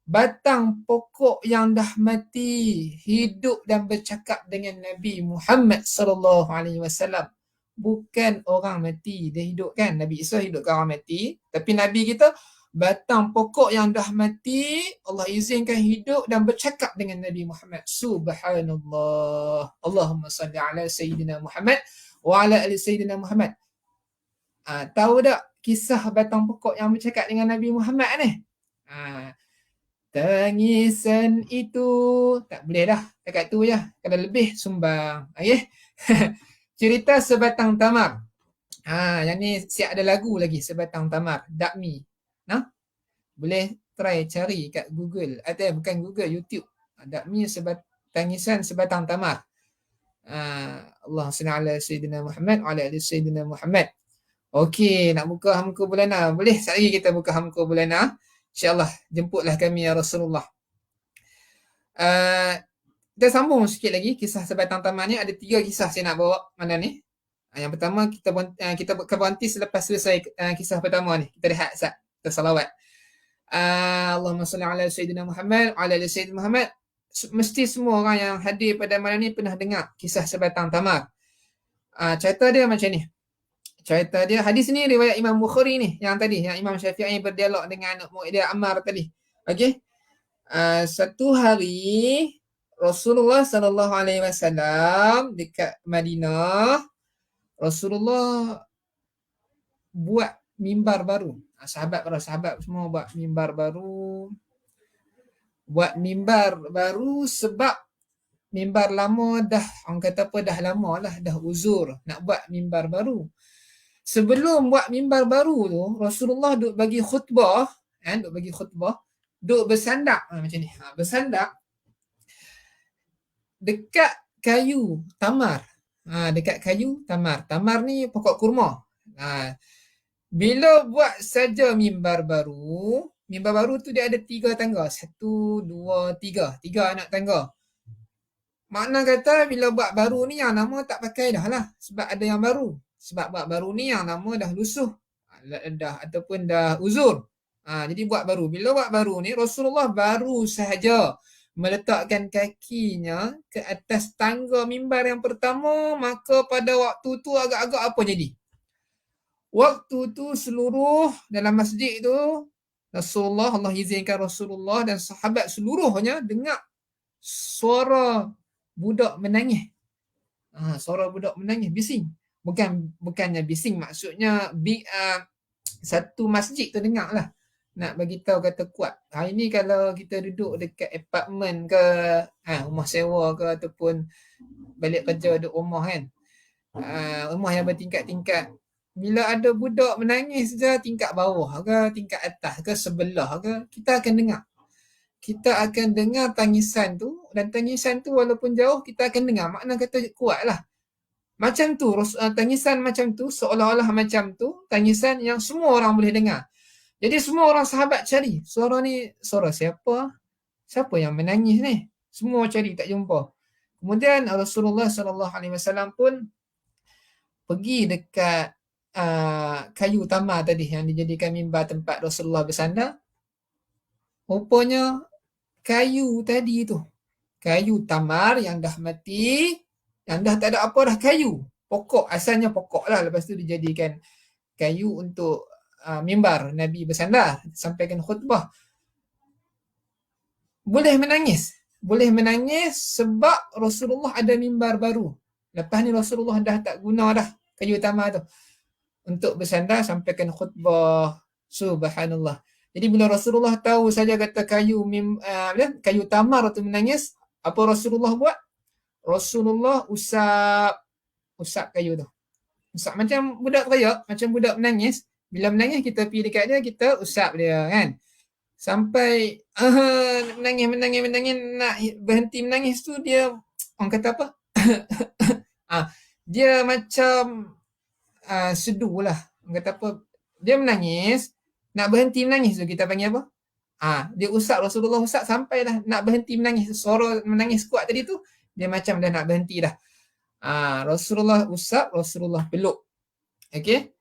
Batang pokok yang dah mati hidup dan bercakap dengan Nabi Muhammad sallallahu alaihi wasallam. Bukan orang mati dia hidupkan. Nabi Isa hidupkan orang mati, tapi Nabi kita batang pokok yang dah mati Allah izinkan hidup dan bercakap dengan Nabi Muhammad. Subhanallah. Allahumma salli ala Sayyidina Muhammad wa ala ali Sayyidina Muhammad. Tahu tak kisah batang pokok yang bercakap dengan Nabi Muhammad ni? Tangisan itu tak boleh dah, dekat tu je. Kalau lebih sumbang. Cerita sebatang tamar. Yang ni siap ada lagu lagi, sebatang tamar, Dakmi. Boleh try cari kat Google, atau bukan Google, YouTube. Dakmi tangisan sebatang tamar. Allah salli ala Sayyidina Muhammad wa ala ali Sayyidina Muhammad. Okey, nak buka Hamka Bulana. Boleh sekali lagi kita buka Hamka Bulana. InsyaAllah, jemputlah kami ya Rasulullah. Kita sambung sikit lagi kisah sebatang tamar ni. Ada 3 kisah saya nak bawa malam ni. Yang pertama kita berhenti selepas selesai kisah pertama ni. Kita rehat sat, kita salawat. Allahumma salli ala Sayyidina Muhammad wa ala ali Sayyidina Muhammad. Mesti semua orang yang hadir pada malam ni pernah dengar kisah sebatang tamar. Cerita dia macam ni. Cerita dia, hadis ni riwayat Imam Bukhari ni, yang tadi, yang Imam Syafi'i berdialog dengan anak murid dia Ammar tadi. Okey. Satu hari Rasulullah sallallahu alaihi wasallam dekat Madinah, Rasulullah buat mimbar baru. Para sahabat semua buat mimbar baru. Buat mimbar baru sebab mimbar lama dah, orang kata apa, dah lama lah, dah uzur nak buat mimbar baru. Sebelum buat mimbar baru tu, Rasulullah duk bagi khutbah, duk bersandak macam ni. Bersandak dekat kayu tamar. Dekat kayu tamar. Tamar ni pokok kurma. Bila buat saja mimbar baru tu dia ada 3 tangga. 1, 2, 3. 3 anak tangga. Makna kata bila buat baru ni yang lama tak pakai dah lah. Sebab ada yang baru. Sebab buat baru ni yang lama dah lusuh. Ataupun dah uzur. Jadi buat baru. Bila buat baru ni Rasulullah baru sahaja meletakkan kakinya ke atas tangga mimbar yang pertama, maka pada waktu tu agak-agak apa jadi? Waktu tu seluruh dalam masjid tu Rasulullah, Allah izinkan Rasulullah dan sahabat seluruhnya dengar suara budak menangis. Suara budak menangis, bising. Bukannya bising, maksudnya satu masjid tu dengar lah. Nak bagi tahu kata kuat. Hari ni kalau kita duduk dekat apartmen ke, rumah sewa ke, ataupun balik kerja duduk rumah kan. Rumah yang bertingkat-tingkat. Bila ada budak menangis je tingkat bawah ke, tingkat atas ke, sebelah ke, kita akan dengar. Kita akan dengar tangisan tu, dan tangisan tu walaupun jauh kita akan dengar. Makna kata kuat lah. Macam tu, tangisan macam tu, seolah-olah macam tu, tangisan yang semua orang boleh dengar. Jadi semua orang sahabat cari. Suara ni, suara siapa? Siapa yang menangis ni? Semua cari tak jumpa. Kemudian Rasulullah SAW pun pergi dekat kayu tamar tadi yang dijadikan mimbar tempat Rasulullah bersandar. Rupanya kayu tadi tu, kayu tamar yang dah mati, yang dah tak ada apa dah, kayu. Pokok, asalnya pokok lah. Lepas tu dijadikan kayu untuk mimbar Nabi bersandar, sampaikan khutbah. Boleh menangis sebab Rasulullah ada mimbar baru. Lepas ni Rasulullah dah tak guna dah kayu tamar tu untuk bersandar, sampaikan khutbah. Subhanallah. Jadi bila Rasulullah tahu saja kata kayu tamar tu menangis, apa Rasulullah buat? Rasulullah usap kayu tu. Usap macam budak teriak, macam budak menangis. Bila menangis kita pergi dekat dia, kita usap dia kan. Sampai menangis nak berhenti menangis tu dia, orang kata apa? Dia macam seduh lah. Orang kata apa? Dia menangis, nak berhenti menangis tu kita panggil apa? Dia usap, Rasulullah usap sampai dah nak berhenti menangis. Suara menangis kuat tadi tu, dia macam dah nak berhenti dah. Rasulullah usap, Rasulullah peluk. Okey?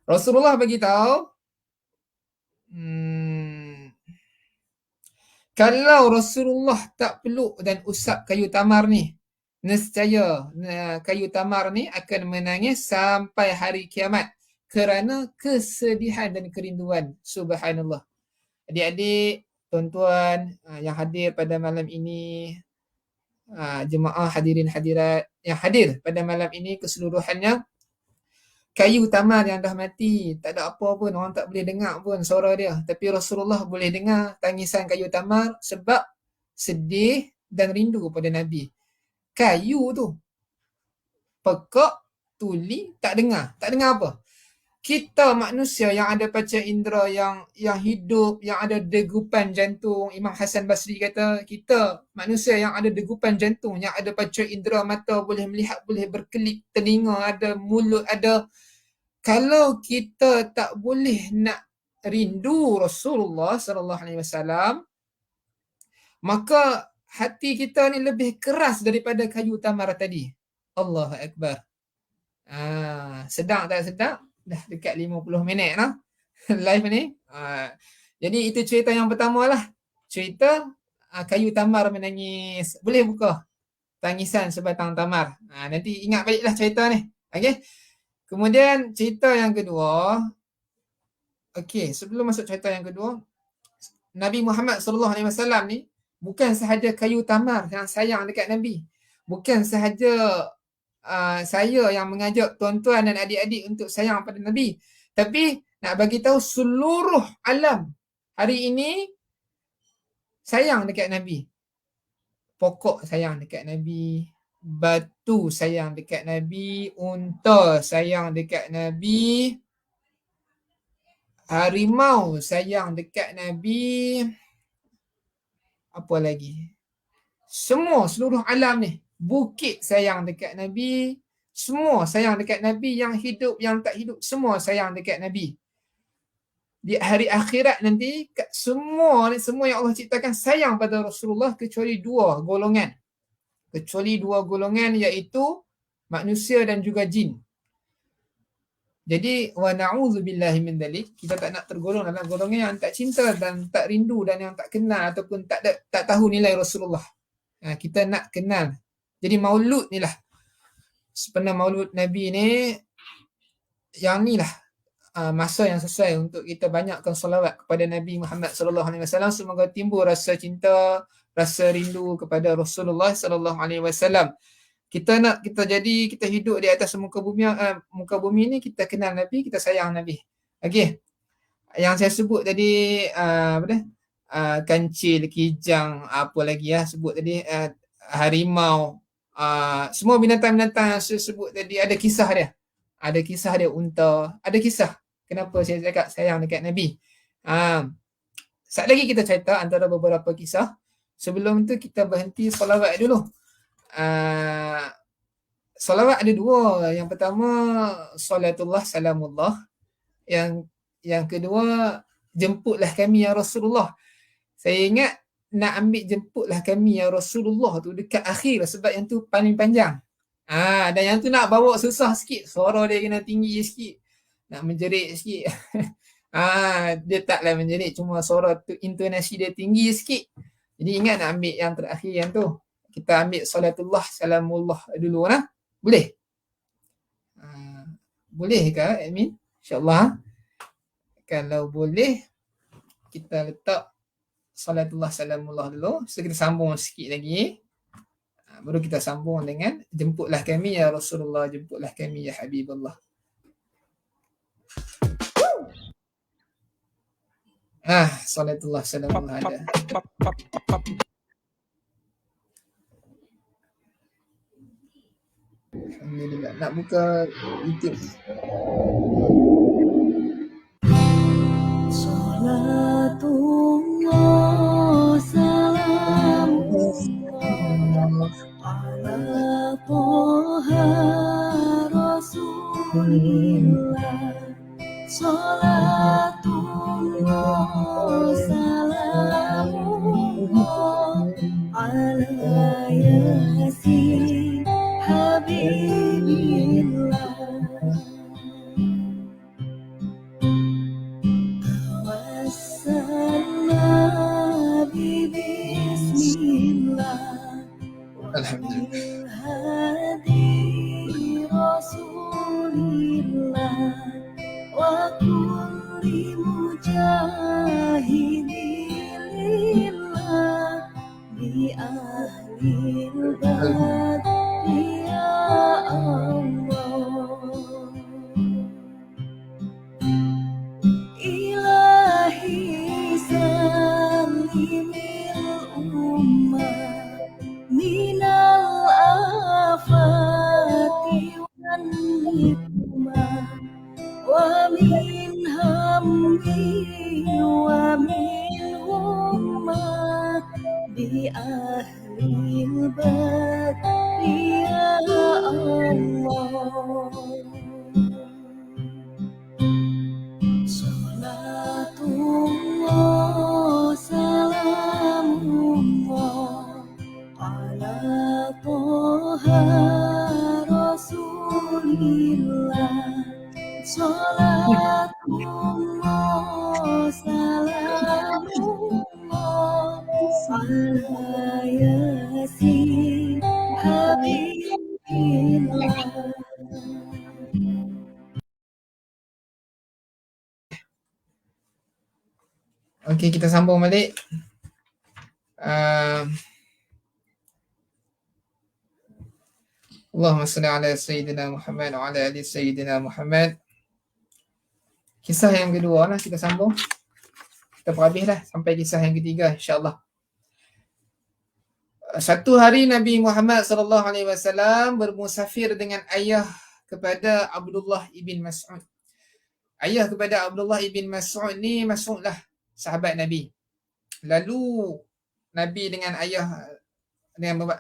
Rasulullah bagi tahu, kalau Rasulullah tak peluk dan usap kayu tamar ni, nescaya kayu tamar ni akan menangis sampai hari kiamat kerana kesedihan dan kerinduan. Subhanallah. Adik-adik, tuan-tuan yang hadir pada malam ini, jemaah hadirin hadirat yang hadir pada malam ini keseluruhannya, kayu tamar yang dah mati, tak ada apa pun, orang tak boleh dengar pun suara dia. Tapi Rasulullah boleh dengar tangisan kayu tamar sebab sedih dan rindu pada Nabi. Kayu tu, pekak, tuli, tak dengar. Tak dengar apa? Kita manusia yang ada panca indera yang hidup, yang ada degupan jantung. Imam Hasan Basri kata, kita manusia yang ada degupan jantung, yang ada panca indera, mata boleh melihat, boleh berkelip, telinga ada, mulut ada. Kalau kita tak boleh nak rindu Rasulullah sallallahu alaihi wasallam, maka hati kita ni lebih keras daripada kayu tamar tadi. Allahu akbar. Sedang tak sedang? Dah dekat 50 minit lah live ni. Jadi itu cerita yang pertama lah. Cerita kayu tamar menangis. Boleh buka tangisan sebatang tamar. Nanti ingat baliklah cerita ni. Okey. Kemudian cerita yang kedua. Okey, sebelum masuk cerita yang kedua, Nabi Muhammad sallallahu alaihi wasallam ni bukan sahaja kayu tamar yang sayang dekat Nabi. Bukan sahaja saya yang mengajak tuan-tuan dan adik-adik untuk sayang pada Nabi. Tapi nak bagi tahu seluruh alam hari ini sayang dekat Nabi. Pokok sayang dekat Nabi, batu sayang dekat Nabi, unta sayang dekat Nabi, harimau sayang dekat Nabi, apa lagi? Semua seluruh alam ni, bukit sayang dekat Nabi, semua sayang dekat Nabi, yang hidup, yang tak hidup, semua sayang dekat Nabi. Di hari akhirat nanti, semua yang Allah ciptakan sayang pada Rasulullah kecuali dua golongan. Kecuali dua golongan, iaitu manusia dan juga jin. Jadi, wa na'udzubillahi min dzalik, kita tak nak tergolong dalam golongan yang tak cinta dan tak rindu dan yang tak kenal ataupun tak tahu nilai Rasulullah. Kita nak kenal. Jadi maulud ni lah. Sebenarnya maulud Nabi ni, yang ni lah masa yang sesuai untuk kita banyakkan salawat kepada Nabi Muhammad sallallahu alaihi wasallam. Semoga timbul rasa cinta, rasa rindu kepada Rasulullah sallallahu alaihi wasallam. Kita hidup di atas muka bumi ni, kita kenal Nabi, kita sayang Nabi. Okey. Yang saya sebut tadi kancil, kijang, apa lagi sebut tadi, harimau, semua binatang-binatang yang saya sebut tadi ada kisah dia. Ada kisah dia, unta, ada kisah. Kenapa saya cakap sayang dekat Nabi. Sekali lagi kita cerita antara beberapa kisah. Sebelum tu kita berhenti salawat dulu. Salawat ada dua. Yang pertama, salatullah salamullah. Yang kedua, jemputlah kami ya Rasulullah. Saya ingat nak ambil jemputlah kami ya Rasulullah tu dekat akhir sebab yang tu paling panjang. Dan yang tu nak bawa susah sikit. Suara dia kena tinggi sikit. Nak menjerit sikit. Dia taklah menjerit, cuma suara tu, intonasi dia tinggi sikit. Jadi ingat nak ambil yang terakhir yang tu. Kita ambil salatullah salamullah dulu lah. Boleh? Boleh ke admin? InsyaAllah. Kalau boleh, kita letak salatullah salamullah dulu. So kita sambung sikit lagi. Baru kita sambung dengan jemputlah kami ya Rasulullah, jemputlah kami ya Habibullah. Salatullah salamullah ada. Alhamdulillah. Nak buka YouTube. Salatullah salamullah ala Toha Rasulillah. Salatullah salamullah ala Yasin Habibillah. Tawassalna bismillah. Alhamdulillah. Hadi Rasulillah wa kulli mujahidillah bi ahlil badri ya Allah. Ilahi salimil ummah minal afati wan nikmah wa min hammi wa min humma bi ahlil badri ya Allah. Salatullah salamullah ala Toha Rasulillah. Salatullah salamullah ala Yasin Habibillah. Okey, kita sambung balik. Allahumma salli ala Sayyidina Muhammad wa ala ali Sayyidina Muhammad. Kisah yang kedua lah kita sambung. Kita perhabis lah sampai kisah yang ketiga insya-Allah. Satu hari Nabi Muhammad sallallahu alaihi wasallam bermusafir dengan ayah kepada Abdullah ibn Mas'ud. Ayah kepada Abdullah ibn Mas'ud ni Mas'ud lah sahabat Nabi. Lalu Nabi dengan ayah dengan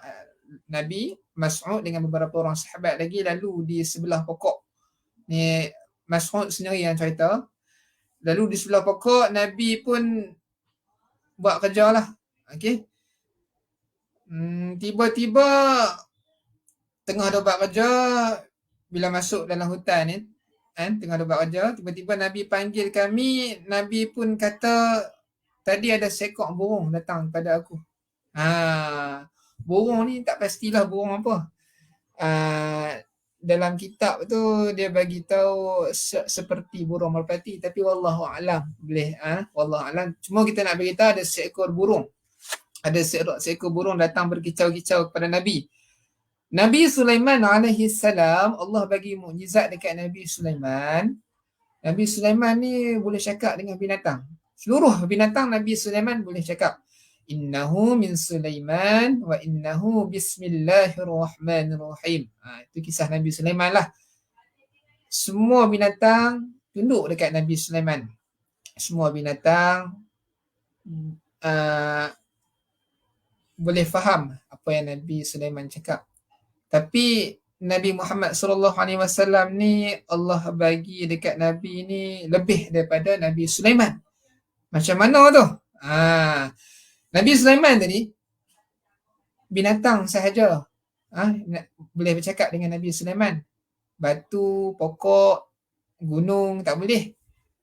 Nabi Mas'ud dengan beberapa orang sahabat lagi lalu di sebelah pokok. Ni Mas'ud sendiri yang cerita. Lalu di sebelah pokok Nabi pun buat kerja lah. Okey. Tiba-tiba tengah dia buat kerja, bila masuk dalam hutan ni, tengah dia buat kerja, tiba-tiba Nabi panggil kami, Nabi pun kata, tadi ada seekor burung datang pada aku. Burung ni tak pastilah burung apa. Dalam kitab tu dia bagi tahu seperti burung merpati, tapi wallahu alam boleh wallahu alam. Cuma kita nak beritahu ada seekor burung. Ada seekor burung datang berkicau-kicau kepada Nabi. Nabi Sulaiman alaihi salam, Allah bagi mukjizat dekat Nabi Sulaiman. Nabi Sulaiman ni boleh cakap dengan binatang. Seluruh binatang Nabi Sulaiman boleh cakap. Innahu min Sulaiman wa innahu bismillahirrahmanirrahim. Itu kisah Nabi Sulaiman lah. Semua binatang tunduk dekat Nabi Sulaiman. Semua binatang boleh faham apa yang Nabi Sulaiman cakap. Tapi Nabi Muhammad sallallahu alaihi wasallam ni Allah bagi dekat Nabi ni lebih daripada Nabi Sulaiman. Macam mana tu? Nabi Sulaiman tadi binatang sahaja boleh bercakap dengan Nabi Sulaiman. Batu, pokok, gunung tak boleh.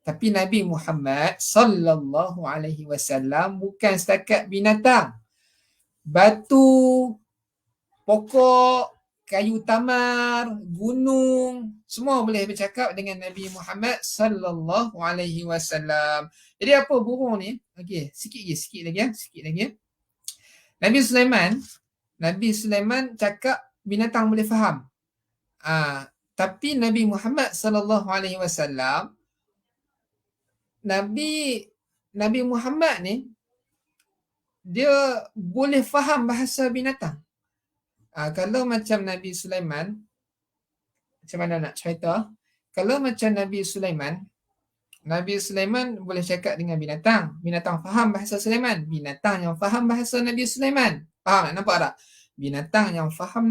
Tapi Nabi Muhammad sallallahu alaihi wasallam bukan setakat binatang. Batu, pokok, kayu tamar, gunung, semua boleh bercakap dengan Nabi Muhammad sallallahu alaihi wasallam. Jadi apa burung ni? Okey, sikit lagi. Nabi Sulaiman cakap binatang boleh faham. Tapi Nabi Muhammad sallallahu alaihi wasallam, Nabi Muhammad ni dia boleh faham bahasa binatang. Kalau macam Nabi Sulaiman, macam mana nak cerita? Kalau macam Nabi Sulaiman boleh cakap dengan binatang. Binatang faham bahasa Sulaiman. Binatang yang faham bahasa Nabi Sulaiman. Faham tak? Nampak tak? Binatang yang faham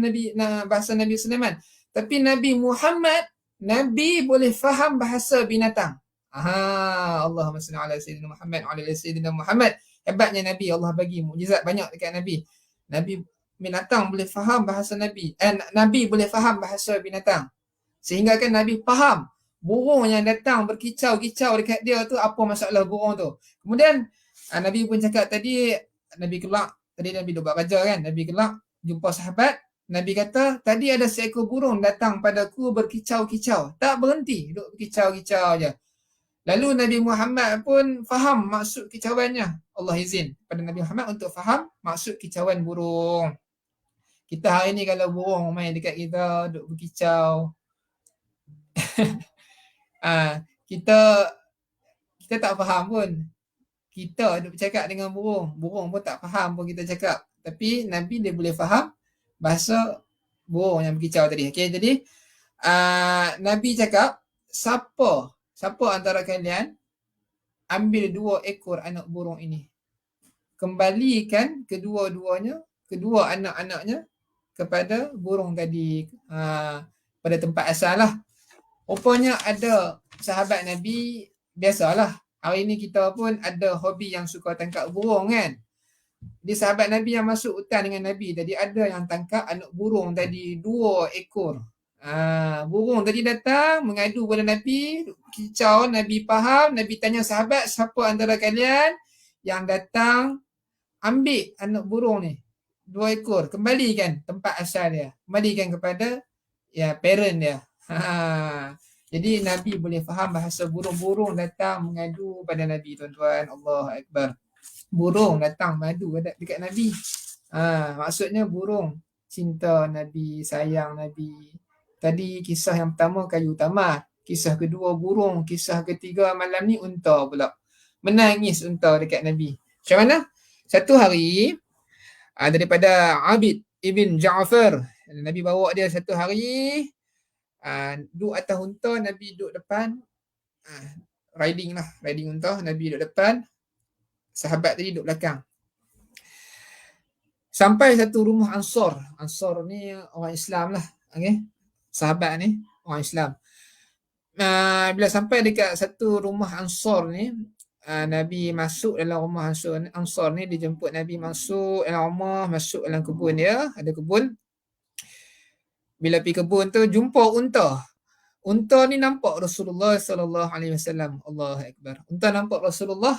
bahasa Nabi Sulaiman. Tapi Nabi Muhammad, Nabi boleh faham bahasa binatang. Allahumma salli ala Sayyidina Muhammad wa ala Sayyidina Muhammad. Hebatnya Nabi, Allah bagi mukjizat banyak dekat Nabi. Nabi binatang boleh faham bahasa Nabi. Nabi boleh faham bahasa binatang. Sehingga kan Nabi faham burung yang datang berkicau-kicau dekat dia tu apa masalah burung tu. Kemudian Nabi pun cakap tadi, Nabi kelak, tadi Nabi duduk buat kerja kan, Nabi kelak jumpa sahabat, Nabi kata tadi ada seekor burung datang padaku berkicau-kicau. Tak berhenti, duduk berkicau-kicau je. Lalu Nabi Muhammad pun faham maksud kicauannya. Allah izin pada Nabi Muhammad untuk faham maksud kicauan burung. Kita hari ni kalau burung main dekat kita, duduk berkicau, kita tak faham pun. Kita duduk bercakap dengan burung pun tak faham pun kita cakap. Tapi Nabi dia boleh faham bahasa burung yang berkicau tadi. Okay, jadi Nabi cakap, siapa antara kalian ambil 2 ekor anak burung ini, kembalikan kedua anak-anaknya kepada burung tadi, pada tempat asal lah. Rupanya ada sahabat Nabi, biasalah hari ni kita pun ada hobi yang suka tangkap burung kan. Di sahabat Nabi yang masuk hutan dengan Nabi tadi, ada yang tangkap anak burung tadi 2 ekor. Burung tadi datang mengadu pada Nabi, kicau, Nabi faham, Nabi tanya sahabat, siapa antara kalian yang datang ambil anak burung ni 2 ekor, kembalikan tempat asal dia, kembalikan kepada parent dia. Jadi Nabi boleh faham bahasa burung-burung datang mengadu pada Nabi, tuan-tuan. Allahu Akbar. Burung datang mengadu dekat Nabi. Maksudnya burung cinta Nabi, sayang Nabi. Tadi kisah yang pertama kayu tamat. Kisah kedua burung. Kisah ketiga malam ni unta pula. Menangis unta dekat Nabi. Macam mana? Satu hari daripada Abid ibn Ja'far, Nabi bawa dia satu hari, duduk atas unta, Nabi duduk depan, riding unta, Nabi duduk depan, sahabat tadi duduk belakang. Sampai satu rumah Ansar. Ansar ni orang Islam lah, okay? Sahabat ni orang Islam. Bila sampai dekat satu rumah Ansar ni, Nabi masuk dalam rumah Ansar ni, dia jemput Nabi masuk dalam rumah, masuk dalam kebun dia, ada kebun. Bila pergi kebun tu jumpa unta. Unta ni nampak Rasulullah sallallahu alaihi wasallam. Allahu Akbar. Unta nampak Rasulullah.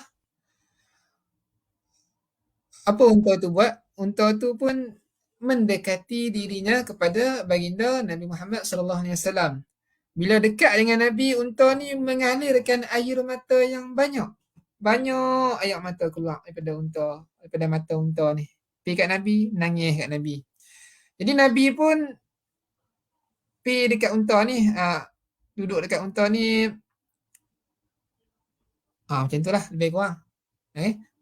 Apa unta tu buat? Unta tu pun mendekati dirinya kepada baginda Nabi Muhammad sallallahu alaihi wasallam. Bila dekat dengan Nabi, unta ni mengalirkan air mata yang banyak. Banyak air mata keluar daripada mata unta ni. Pergi kat Nabi, nangis kat Nabi. Jadi Nabi pun pergi dekat unta ni, duduk dekat unta ni. Macam tu lah lebih kurang.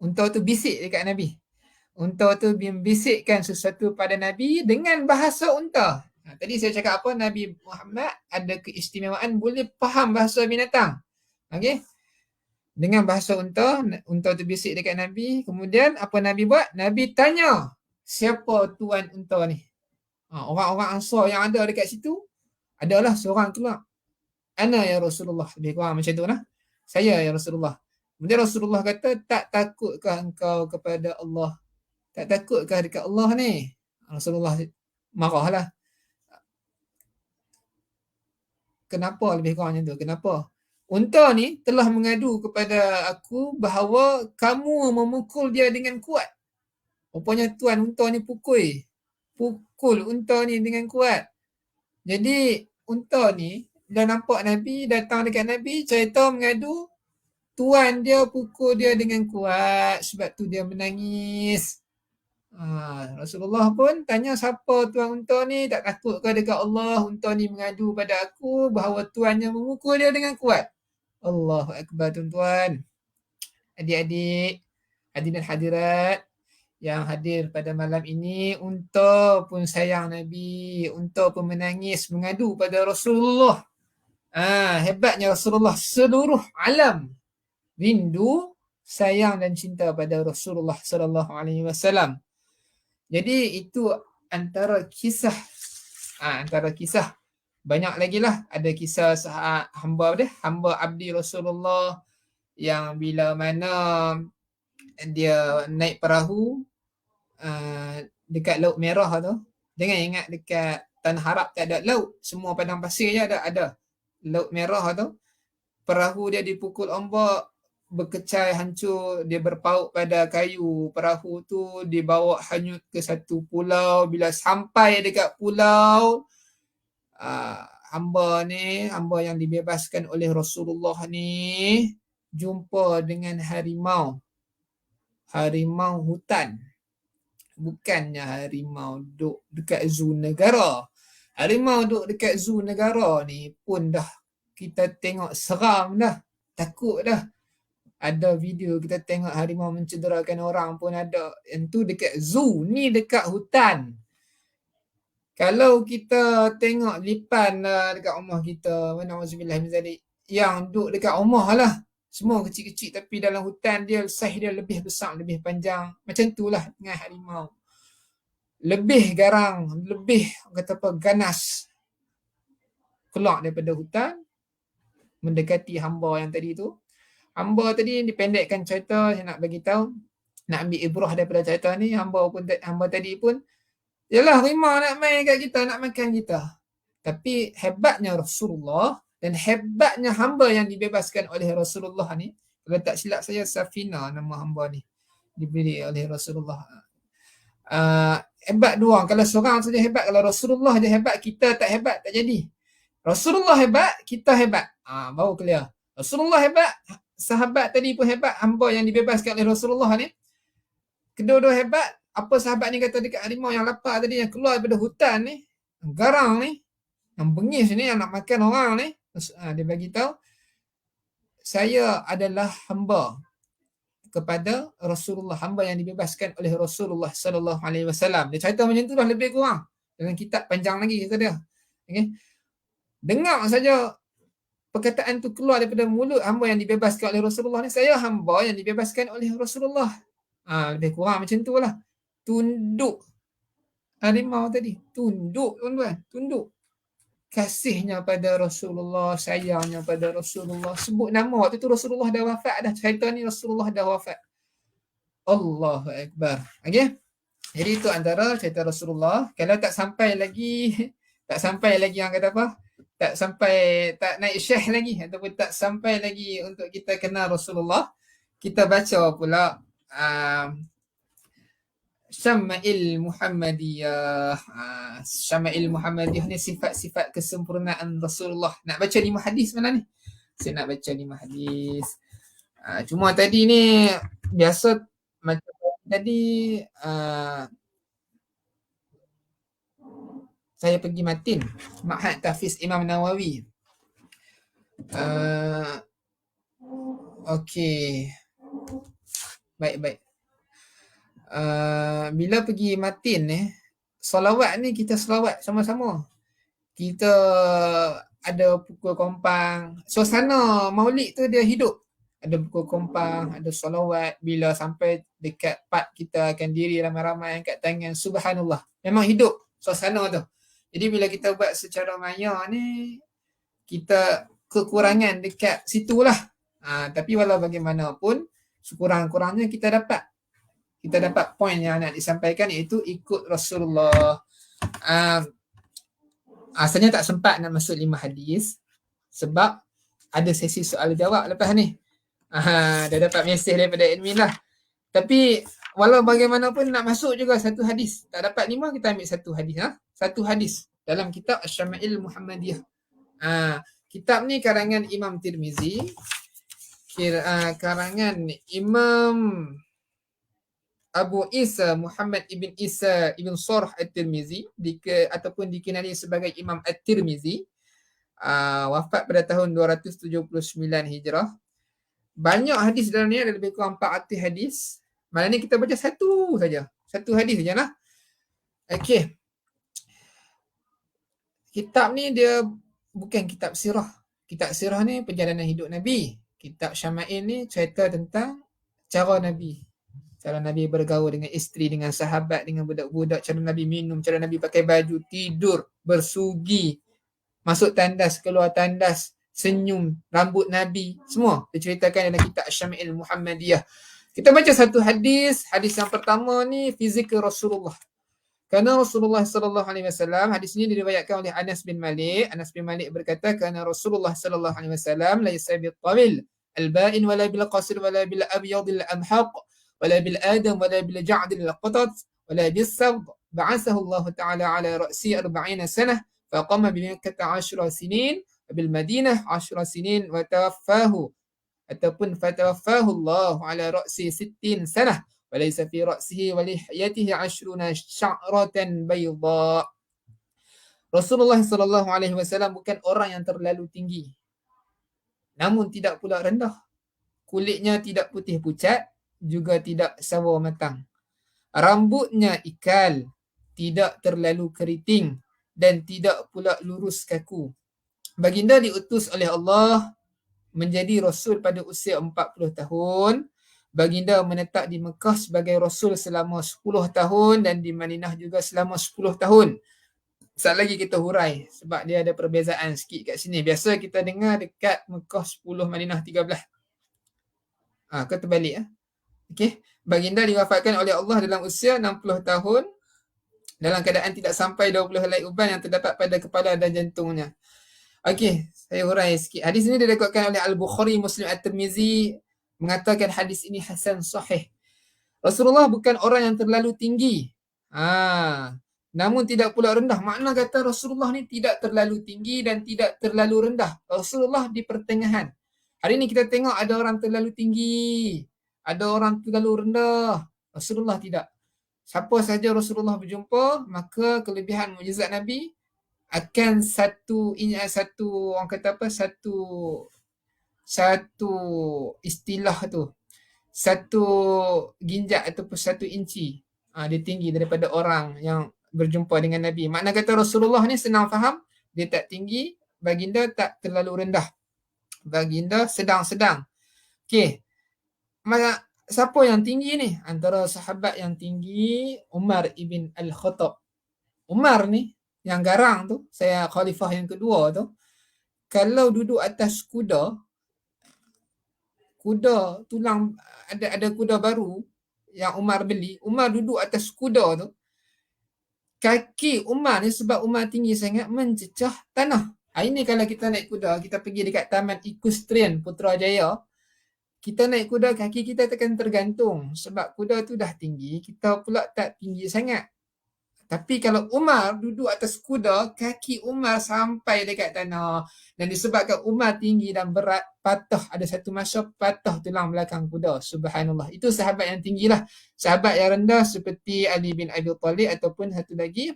Unta tu bisik dekat Nabi. Unta tu membisikkan sesuatu pada Nabi dengan bahasa unta. Tadi saya cakap apa? Nabi Muhammad ada keistimewaan boleh faham bahasa binatang. Okey. Dengan bahasa unta tu bisik dekat Nabi. Kemudian apa Nabi buat? Nabi tanya, siapa tuan unta ni? Orang-orang Ansar yang ada dekat situ, adalah seorang keluar. Ana ya Rasulullah. Lebih kurang macam tu lah. Saya ya Rasulullah. Kemudian Rasulullah kata, tak takutkah engkau kepada Allah? Tak takutkah dekat Allah ni? Rasulullah marahlah. Kenapa lebih kurang macam tu? Kenapa? Unta ni telah mengadu kepada aku bahawa kamu memukul dia dengan kuat. Rupanya tuan unta ni pukul unta ni dengan kuat. Jadi unta ni dah nampak Nabi, datang dekat Nabi, cerita mengadu, tuan dia pukul dia dengan kuat, sebab tu dia menangis. Rasulullah pun tanya, siapa tuan unta ni? Tak takut ke dekat Allah? Unta ni mengadu pada aku bahawa tuannya memukul dia dengan kuat. Allahu Akbar, tuan-tuan. Adik-adik, hadirin hadirat yang hadir pada malam ini, unta pun sayang Nabi, unta pun menangis mengadu pada Rasulullah. Hebatnya Rasulullah, seluruh alam rindu, sayang dan cinta pada Rasulullah sallallahu alaihi wasallam. Jadi itu antara kisah banyak lagi lah. Ada kisah hamba abdi Rasulullah yang bila mana dia naik perahu dekat Laut Merah tu. Jangan ingat dekat Tanah Arab tak ada laut, semua padang pasir je ada. Laut Merah tu, perahu dia dipukul ombak, berkecai hancur, dia berpaut pada kayu. Perahu tu dibawa hanyut ke satu pulau. Bila sampai dekat pulau, hamba yang dibebaskan oleh Rasulullah ni jumpa dengan harimau hutan. Bukannya harimau duduk dekat zoo negara. Harimau duduk dekat zoo negara ni pun dah kita tengok seram dah, takut dah. Ada video kita tengok harimau mencederakan orang pun ada. Yang tu dekat zoo, ni dekat hutan. Kalau kita tengok lipan dekat rumah kita, na'udzubillah min zalik, yang duduk dekat rumah lah, semua kecil-kecil tapi dalam hutan dia saiz dia lebih besar, lebih panjang. Macam tu lah dengan harimau. Lebih garang, lebih ganas. Keluar daripada hutan, mendekati hamba yang tadi tu. Hamba tadi dipendekkan cerita, saya nak bagi tahu, nak ambil ibrah daripada cerita ni. Hamba tadi pun, yalah harimau nak main kat kita, nak makan kita. Tapi hebatnya Rasulullah dan hebatnya hamba yang dibebaskan oleh Rasulullah ni, kalau tak silap saya Safina nama hamba ni, diberi oleh Rasulullah. Hebat dua orang. Kalau seorang saja hebat, kalau Rasulullah je hebat, kita tak hebat, tak jadi. Rasulullah hebat, kita hebat. Baru clear. Rasulullah hebat, sahabat tadi pun hebat, hamba yang dibebaskan oleh Rasulullah ni. Kedua-dua hebat. Apa sahabat ni kata dekat harimau yang lapar tadi, yang keluar daripada hutan ni, yang garang ni, yang bengis ni, yang nak makan orang ni. Dia bagi tahu, saya adalah hamba kepada Rasulullah, hamba yang dibebaskan oleh Rasulullah sallallahu alaihi wasallam. Dia cerita macam tu dah lebih kurang. Dalam kitab panjang lagi kata dia. Okey. Dengar saja perkataan tu keluar daripada mulut hamba yang dibebaskan oleh Rasulullah ni, saya hamba yang dibebaskan oleh Rasulullah. Lebih kurang macam tu lah. Tunduk harimau tadi. Tunduk tuan-tuan. Tunduk. Kasihnya pada Rasulullah, sayangnya pada Rasulullah. Sebut nama waktu tu Rasulullah dah wafat dah. Cerita ni Rasulullah dah wafat. Allahu Akbar. Okay. Jadi itu antara cerita Rasulullah. Kalau tak sampai lagi yang kata apa? Tak naik syekh lagi ataupun tak sampai lagi untuk kita kenal Rasulullah, kita baca pula Syama'il Muhammadiyah. Syama'il Muhammadiyah ni sifat-sifat kesempurnaan Rasulullah. Nak baca 5 hadis mana ni? Saya nak baca 5 hadis. Cuma tadi ni biasa macam tadi saya pergi matin Ma'had Tahfiz Imam Nawawi. Okey. Baik. Bila pergi matin solawat ni kita selawat sama-sama. Kita ada pukul kompang. Suasana maulid tu dia hidup. Ada pukul kompang, ada solawat. Bila sampai dekat part kita akan diri ramai-ramai angkat tangan. Subhanallah. Memang hidup suasana tu. Jadi bila kita buat secara maya ni, kita kekurangan dekat situlah. Tapi walau bagaimanapun, sekurang-kurangnya kita dapat poin yang nak disampaikan, iaitu ikut Rasulullah. Asalnya tak sempat nak masuk 5 hadis sebab ada sesi soal jawab lepas ni. Dah dapat mesej daripada admin lah. Tapi walau bagaimanapun nak masuk juga 1 hadis. Tak dapat 5, kita ambil 1 hadis. 1 hadis dalam kitab Syama'il Muhammadiyah. Kitab ni karangan Imam Tirmizi. Karangan Imam Abu Isa Muhammad ibn Isa ibn Surh At-Tirmizi, ataupun dikenali sebagai Imam At-Tirmizi. Wafat pada tahun 279 Hijrah. Banyak hadis dalam ni, ada lebih kurang 400 hadis. Malam ni kita baca 1 saja. 1 hadis sajalah. Okey. Kitab ni dia bukan kitab sirah. Kitab sirah ni perjalanan hidup Nabi. Kitab Syama'il ni cerita tentang cara Nabi. Cara Nabi bergaul dengan isteri, dengan sahabat, dengan budak-budak, cara Nabi minum, cara Nabi pakai baju, tidur, bersugi, masuk tandas, keluar tandas, senyum, rambut Nabi, semua diceritakan dalam kitab Syama'il Muhammadiyah. Kita baca 1 hadis. Hadis yang pertama ni fizikal Rasulullah. Kerana Rasulullah sallallahu alaihi wasallam, hadis ini diriwayatkan oleh Anas bin Malik. Anas bin Malik berkata, kerana Rasulullah sallallahu alaihi wasallam laisa bil tawil al-ba'in wala bil qasir wala bil abyad al-amhaq wala bil adam wala bil ja'd al-qatat wala bis sabd, ba'athahu Allah Ta'ala ala ra'si 40 sanah faqama bi Makkah 10 sinin bil Madinah 10 sinin wa tawaffahu ataupun fatawaffahu Allah ala ra'si 60 sanah وليس في رأسه ولحيته 20 شعرة بيضاء. Rasulullah sallallahu alaihi wasallam bukan orang yang terlalu tinggi, namun tidak pula rendah. Kulitnya tidak putih pucat, juga tidak sawo matang. Rambutnya ikal, tidak terlalu keriting dan tidak pula lurus kaku. Baginda diutus oleh Allah menjadi Rasul pada usia 40 tahun. Baginda menetap di Mekah sebagai Rasul selama 10 tahun dan di Madinah juga selama 10 tahun. Sekali lagi kita hurai sebab dia ada perbezaan sikit kat sini. Biasa kita dengar dekat Mekah 10, Madinah 13. Kau terbalik. Okey. Baginda diwafatkan oleh Allah dalam usia 60 tahun dalam keadaan tidak sampai 20 helai uban yang terdapat pada kepala dan jantungnya. Okey, saya hurai sikit. Hadis ini direkodkan oleh Al-Bukhari, Muslim, At-Tirmizi, mengatakan hadis ini hasan sahih. Rasulullah bukan orang yang terlalu tinggi. namun tidak pula rendah. Makna kata Rasulullah ni tidak terlalu tinggi dan tidak terlalu rendah. Rasulullah di pertengahan. Hari ni kita tengok ada orang terlalu tinggi, ada orang terlalu rendah. Rasulullah tidak. Siapa saja Rasulullah berjumpa, maka kelebihan mukjizat Nabi akan satu orang kata apa, satu istilah tu, satu ginjak ataupun satu inci dia tinggi daripada orang yang berjumpa dengan Nabi. Makna kata Rasulullah ni senang faham, dia tak tinggi, baginda tak terlalu rendah, baginda sedang-sedang. Okey, siapa yang tinggi ni? Antara sahabat yang tinggi, Umar ibn Al-Khattab. Umar ni yang garang tu, saya khalifah yang kedua tu, kalau duduk atas kuda tulang, ada kuda baru yang Umar beli, Umar duduk atas kuda tu, kaki Umar ni sebab Umar tinggi sangat mencecah tanah. Hari ni kalau kita naik kuda, kita pergi dekat Taman Equestrian Putrajaya, kita naik kuda, kaki kita akan tergantung sebab kuda tu dah tinggi, kita pula tak tinggi sangat. Tapi kalau Umar duduk atas kuda, kaki Umar sampai dekat tanah. Dan disebabkan Umar tinggi dan berat, patah, ada satu masa patah tulang belakang kuda. Subhanallah. Itu sahabat yang tinggilah. Sahabat yang rendah seperti Ali bin Abi Talib, ataupun satu lagi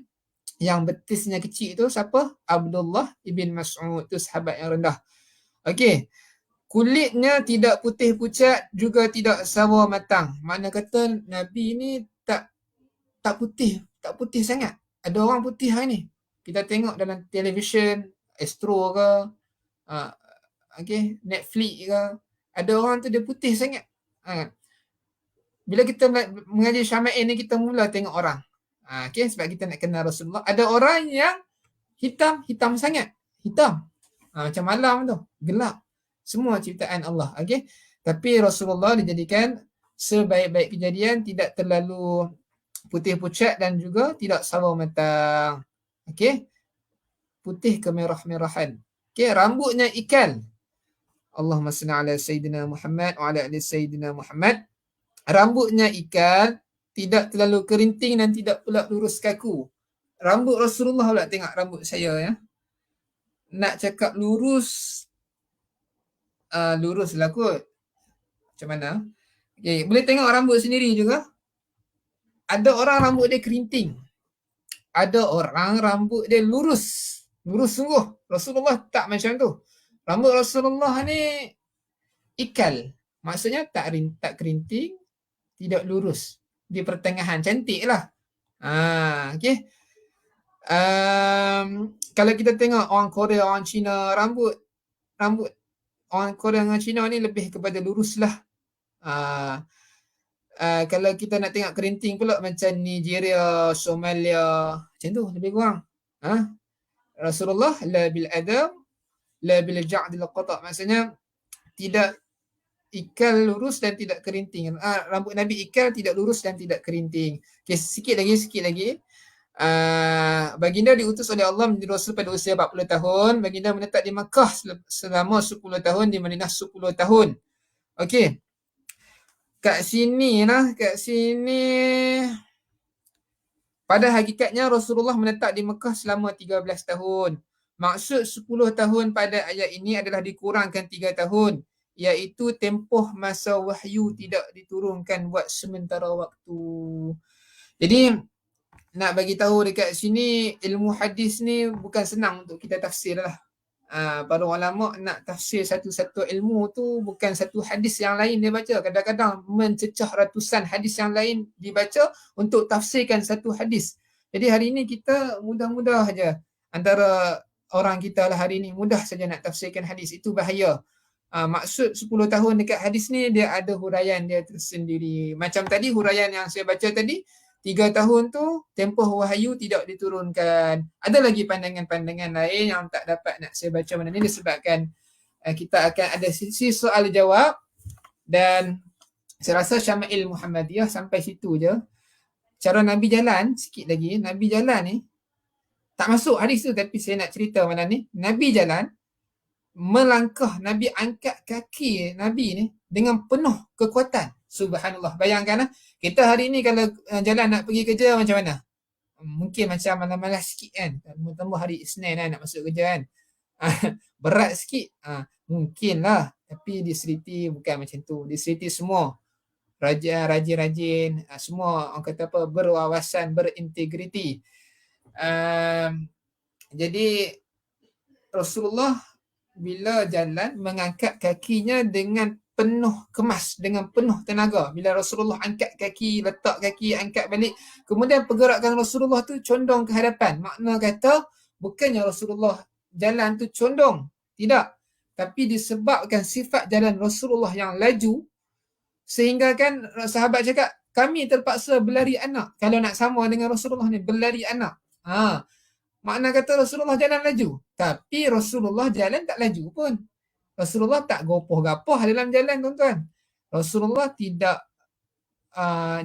yang betisnya kecil itu siapa? Abdullah ibn Mas'ud. Itu sahabat yang rendah. Okey. Kulitnya tidak putih pucat, juga tidak sawo matang. Makna kata Nabi ni tak putih sangat. Ada orang putih hari ni. Kita tengok dalam televisyen, Astro ke, Netflix ke, ada orang tu dia putih sangat. Bila kita mengaji Syama'in ni, kita mula tengok orang. Sebab kita nak kenal Rasulullah. Ada orang yang hitam sangat. Hitam. Macam malam tu, gelap. Semua ciptaan Allah. Tapi Rasulullah dijadikan sebaik-baik kejadian, tidak terlalu putih pucat dan juga tidak sawo matang. Putih kemerah-merahan. Rambutnya ikal. Allahumma salli ala Sayyidina Muhammad wa ala ali Sayyidina Muhammad. Rambutnya ikal, tidak terlalu kerinting dan tidak pula lurus kaku. Rambut Rasulullah pula, tengok rambut saya ya. Nak cakap lurus, lurus lah kot. Macam mana? Boleh tengok rambut sendiri juga. Ada orang rambut dia kerinting. Ada orang rambut dia lurus. Lurus sungguh. Rasulullah tak macam tu. Rambut Rasulullah ni ikal. Maksudnya tak kerinting, tidak lurus. Di pertengahan. Cantik lah. Kalau kita tengok orang Korea, orang Cina, rambut orang Korea dengan Cina ni lebih kepada lurus lah. Kalau kita nak tengok kerinting pula macam Nigeria, Somalia, macam tu lebih kurang. Rasulullah la bil adam, la bil ja'dil qata'. Maksudnya tidak ikal, lurus dan tidak kerinting. Rambut Nabi ikal, tidak lurus dan tidak kerinting. Sikit lagi. Baginda diutus oleh Allah menjadi Rasul pada usia 40 tahun. Baginda menetap di Makkah selama 10 tahun, di Madinah 10 tahun. Kat sini pada hakikatnya Rasulullah menetap di Mekah selama 13 tahun. Maksud 10 tahun pada ayat ini adalah dikurangkan 3 tahun, iaitu tempoh masa wahyu tidak diturunkan buat sementara waktu. Jadi nak bagi tahu dekat sini, ilmu hadis ni bukan senang untuk kita tafsir lah. Para ulama nak tafsir satu-satu ilmu tu bukan satu hadis yang lain dia baca. Kadang-kadang mencecah ratusan hadis yang lain dibaca untuk tafsirkan satu hadis. Jadi hari ini kita mudah-mudah saja. Antara orang kita lah hari ini mudah saja nak tafsirkan hadis. Itu bahaya. Maksud 10 tahun dekat hadis ni dia ada huraian dia tersendiri. Macam tadi huraian yang saya baca tadi, 3 tahun tu tempoh wahyu tidak diturunkan. Ada lagi pandangan-pandangan lain yang tak dapat nak saya baca mana ni disebabkan kita akan ada sesi soal jawab, dan saya rasa Syama'il Muhammadiyah sampai situ je. Cara Nabi jalan, sikit lagi, Nabi jalan ni tak masuk hadis tu, tapi saya nak cerita malam ni. Nabi jalan, melangkah, Nabi angkat kaki Nabi ni dengan penuh kekuatan. Subhanallah. Bayangkan kita hari ni kalau jalan nak pergi kerja macam mana? mungkin macam malas-malas sikit kan, tambah hari Isnin kan nak masuk kerja kan. Berat sikit. Mungkinlah. Tapi di Seriti bukan macam tu. Di Seriti semua rajin-rajin, semua orang kata apa, berwawasan, berintegriti. Jadi Rasulullah bila jalan mengangkat kakinya dengan penuh kemas, dengan penuh tenaga. Bila Rasulullah angkat kaki, letak kaki, angkat balik, kemudian pergerakan Rasulullah tu condong ke hadapan. Makna kata bukannya Rasulullah jalan tu condong, tidak. Tapi disebabkan sifat jalan Rasulullah yang laju, sehingga kan sahabat cakap, kami terpaksa berlari anak. Kalau nak sama dengan Rasulullah ni, berlari anak. Makna kata Rasulullah jalan laju. Tapi Rasulullah jalan tak laju pun. Rasulullah tak gopoh-gapoh dalam jalan, tuan-tuan. Rasulullah tidak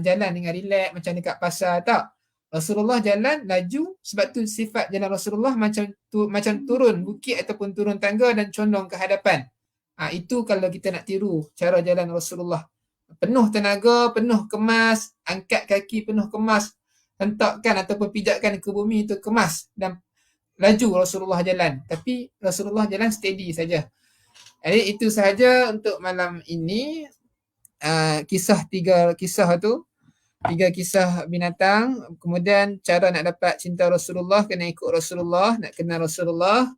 jalan dengan relax macam dekat pasar, tak. Rasulullah jalan laju, sebab tu sifat jalan Rasulullah macam turun bukit ataupun turun tangga dan condong ke hadapan. Itu kalau kita nak tiru cara jalan Rasulullah. Penuh tenaga, penuh kemas, angkat kaki penuh kemas, hentakkan ataupun pijakkan ke bumi itu kemas, dan laju Rasulullah jalan. Tapi Rasulullah jalan steady saja. Jadi itu sahaja untuk malam ini. Tiga kisah binatang. Kemudian cara nak dapat cinta Rasulullah, kena ikut Rasulullah. Nak kenal Rasulullah,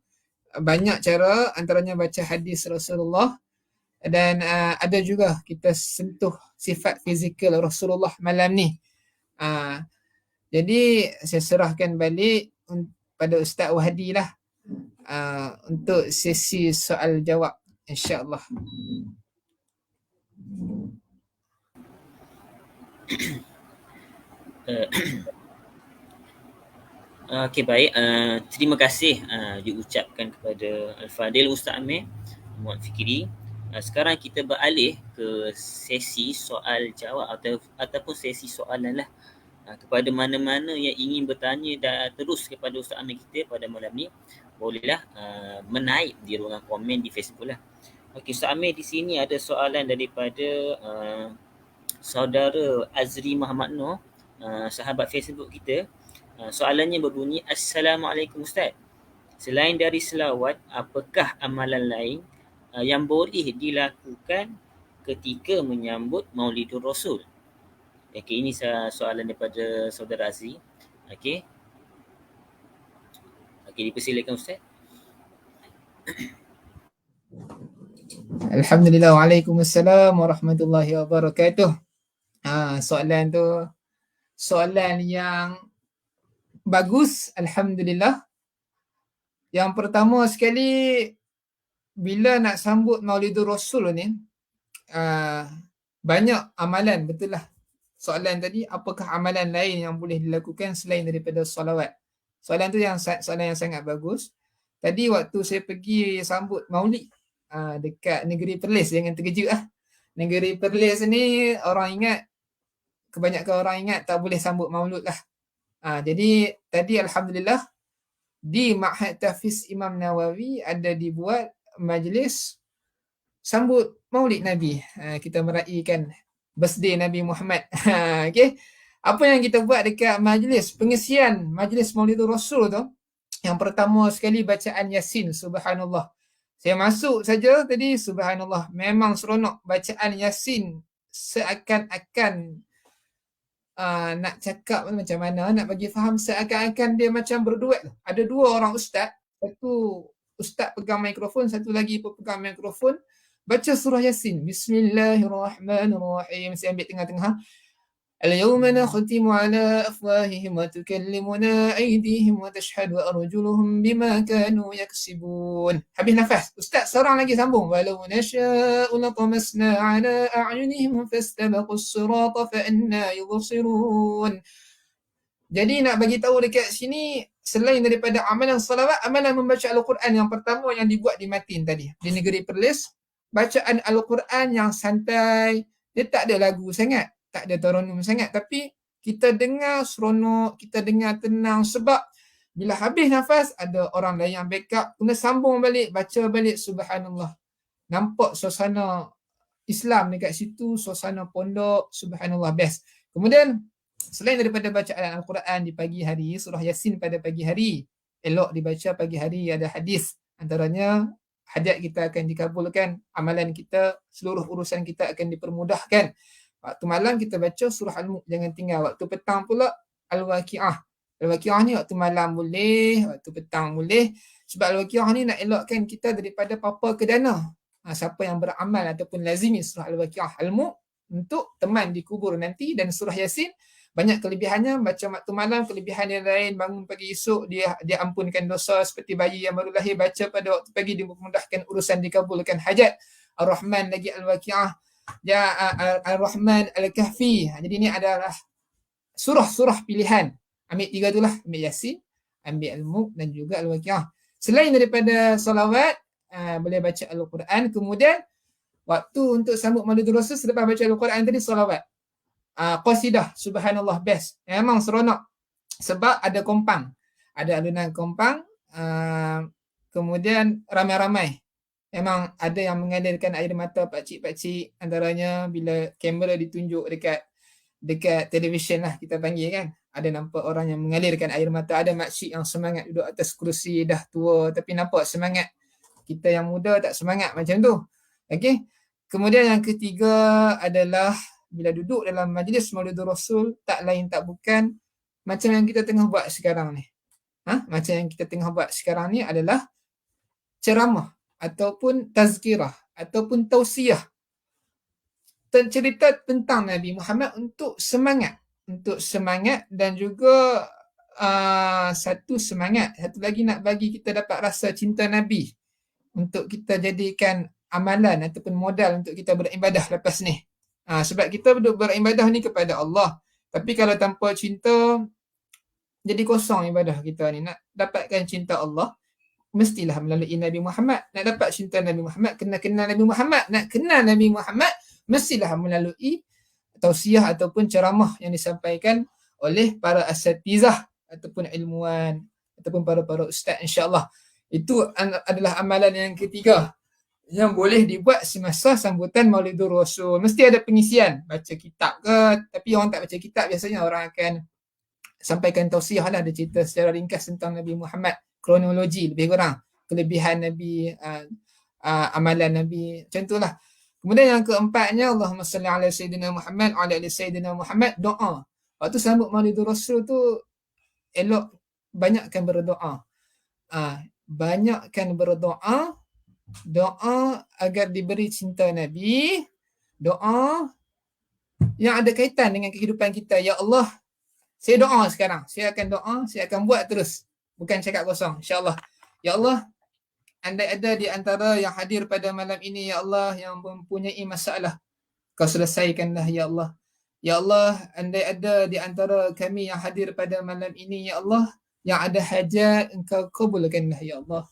banyak cara, antaranya baca hadis Rasulullah. Dan ada juga kita sentuh sifat fizikal Rasulullah malam ni. Jadi saya serahkan balik pada Ustaz Wahdi lah, untuk sesi soal jawab, insya-Allah. Okey, baik. Terima kasih diucapkan kepada Al-Fadil Ustaz Amir Muhammad Fikri. Sekarang kita beralih ke sesi soal jawab ataupun sesi soalan lah. Kepada mana-mana yang ingin bertanya dan terus kepada Ustaz Amir kita pada malam ni, bolehlah menaip di ruangan komen di Facebook lah. Okey, Ustaz Amir, di sini ada soalan daripada saudara Azri Muhammad Noor, sahabat Facebook kita. Soalannya berbunyi, Assalamualaikum Ustaz. Selain dari selawat, apakah amalan lain yang boleh dilakukan ketika menyambut Maulidur Rasul? Okey, ini soalan daripada saudara Azri. Okey, dipersilakan Ustaz. Alhamdulillah, waalaikumsalam warahmatullahi wabarakatuh. Soalan tu soalan yang bagus, alhamdulillah. Yang pertama sekali, bila nak sambut Maulidur Rasul ni, banyak amalan, betul lah. Soalan tadi, apakah amalan lain yang boleh dilakukan selain daripada solawat? Soalan tu soalan yang sangat bagus. Tadi waktu saya pergi sambut Maulid dekat negeri Perlis, jangan terkejut lah. Negeri Perlis ni kebanyakan orang ingat tak boleh sambut Maulud lah. Jadi tadi alhamdulillah di Ma'had Tahfiz Imam Nawawi ada dibuat majlis sambut Maulid Nabi. Kita meraihkan birthday Nabi Muhammad. Okey. Apa yang kita buat dekat majlis pengisian majlis Maulidur Rasul tu, yang pertama sekali bacaan Yasin, subhanallah. Saya masuk saja tadi, subhanallah, memang seronok bacaan Yasin, seakan-akan nak cakap macam mana, nak bagi faham, seakan-akan dia macam berduet. Ada dua orang ustaz, satu ustaz pegang mikrofon, satu lagi pun pegang mikrofon, baca surah Yasin. Bismillahirrahmanirrahim. Saya ambil tengah-tengah. Al-yawma nakhtimu ala afwahihim wa tukallimuna aydihim wa tashhadu arjuluhum bima kanu yaksibun. Habis nafas. Ustaz seorang lagi sambung. Walau nasha'u latamasna ala a'yunihim fastabaqus sirata fa anna yubsirun. Jadi nak bagi tahu dekat sini, selain daripada amalan salawat, amalan membaca Al-Quran yang pertama yang dibuat di Matin tadi, di negeri Perlis, bacaan Al-Quran yang santai. Dia tak ada lagu sangat, tak ada taranum sangat, tapi kita dengar seronok, kita dengar tenang, sebab bila habis nafas ada orang lain yang backup, kena sambung balik, baca balik, subhanallah. Nampak suasana Islam dekat situ, suasana pondok, subhanallah, best. Kemudian Selain daripada bacaan Al-Quran di pagi hari, surah Yasin pada pagi hari, elok dibaca pagi hari. Ada hadis, antaranya hajat kita akan dikabulkan, amalan kita, seluruh urusan kita akan dipermudahkan. Waktu malam kita baca surah Al-Mulk, jangan tinggal. Waktu petang pula Al-Waqi'ah. Al-Waqi'ah ni waktu malam boleh, waktu petang boleh. Sebab Al-Waqi'ah ni nak elokkan kita daripada papa ke dana. Siapa yang beramal ataupun lazimi surah Al-Waqi'ah, Al-Mulk untuk teman di kubur nanti, dan surah Yasin banyak kelebihannya. Baca waktu malam, kelebihan yang lain, bangun pagi esok dia ampunkan dosa, seperti bayi yang baru lahir baca pada waktu pagi dimudahkan urusan, dikabulkan hajat. Ar-Rahman lagi Al-Waqi'ah, Ar-Rahman Al-Kahfi. Jadi ini adalah surah-surah pilihan. Ambil 3 tu lah, ambil Yasin, ambil Al-Mulk dan juga Al-Waqi'ah. Selain daripada salawat, boleh baca Al-Quran. Kemudian waktu untuk sambut Maulidul Rasul selepas baca Al-Quran tadi, salawat. Qasidah, subhanallah, best. Memang seronok sebab ada kompang, ada alunan kompang, kemudian ramai-ramai. Memang ada yang mengalirkan air mata pakcik-pakcik, antaranya bila kamera ditunjuk dekat televisyen lah kita panggil kan, ada nampak orang yang mengalirkan air mata. Ada makcik yang semangat duduk atas kerusi, dah tua tapi nampak semangat. Kita yang muda tak semangat macam tu. Okey. Kemudian yang ketiga adalah bila duduk dalam majlis Maulidul Rasul, tak lain tak bukan macam yang kita tengah buat sekarang ni. Macam yang kita tengah buat sekarang ni adalah ceramah ataupun tazkirah ataupun tausiah, cerita tentang Nabi Muhammad untuk semangat dan juga satu lagi nak bagi kita dapat rasa cinta Nabi, untuk kita jadikan amalan ataupun modal untuk kita beribadah lepas ni. Sebab kita beribadah ni kepada Allah, tapi kalau tanpa cinta jadi kosong ibadah kita ni. Nak dapatkan cinta Allah mestilah melalui Nabi Muhammad. Nak dapat cinta Nabi Muhammad, kena kenal Nabi Muhammad. Nak kenal Nabi Muhammad mestilah melalui tausiah ataupun ceramah yang disampaikan oleh para asatizah ataupun ilmuwan ataupun para ustaz, insya-Allah. Itu adalah amalan yang ketiga yang boleh dibuat semasa sambutan Maulidul Rasul. Mesti ada pengisian, baca kitab ke, tapi orang tak baca kitab, biasanya orang akan sampaikan tausiah lah, ada cerita secara ringkas tentang Nabi Muhammad, kronologi lebih kurang, kelebihan Nabi, amalan Nabi, macam itulah. Kemudian yang keempatnya, Allahumma salli ala Sayyidina Muhammad wa ala ali Sayyidina Muhammad, doa. Waktu sambut Maulidul Rasul tu elok banyakkan berdoa. Banyakkan berdoa, doa agar diberi cinta Nabi, doa yang ada kaitan dengan kehidupan kita. Ya Allah, saya doa sekarang, saya akan doa, saya akan buat terus, bukan cakap kosong, insya-Allah. Ya Allah, andai ada di antara yang hadir pada malam ini, ya Allah, yang mempunyai masalah, kau selesaikanlah ya Allah. Ya Allah, andai ada di antara kami yang hadir pada malam ini, ya Allah, yang ada hajat, engkau kabulkanlah ya Allah.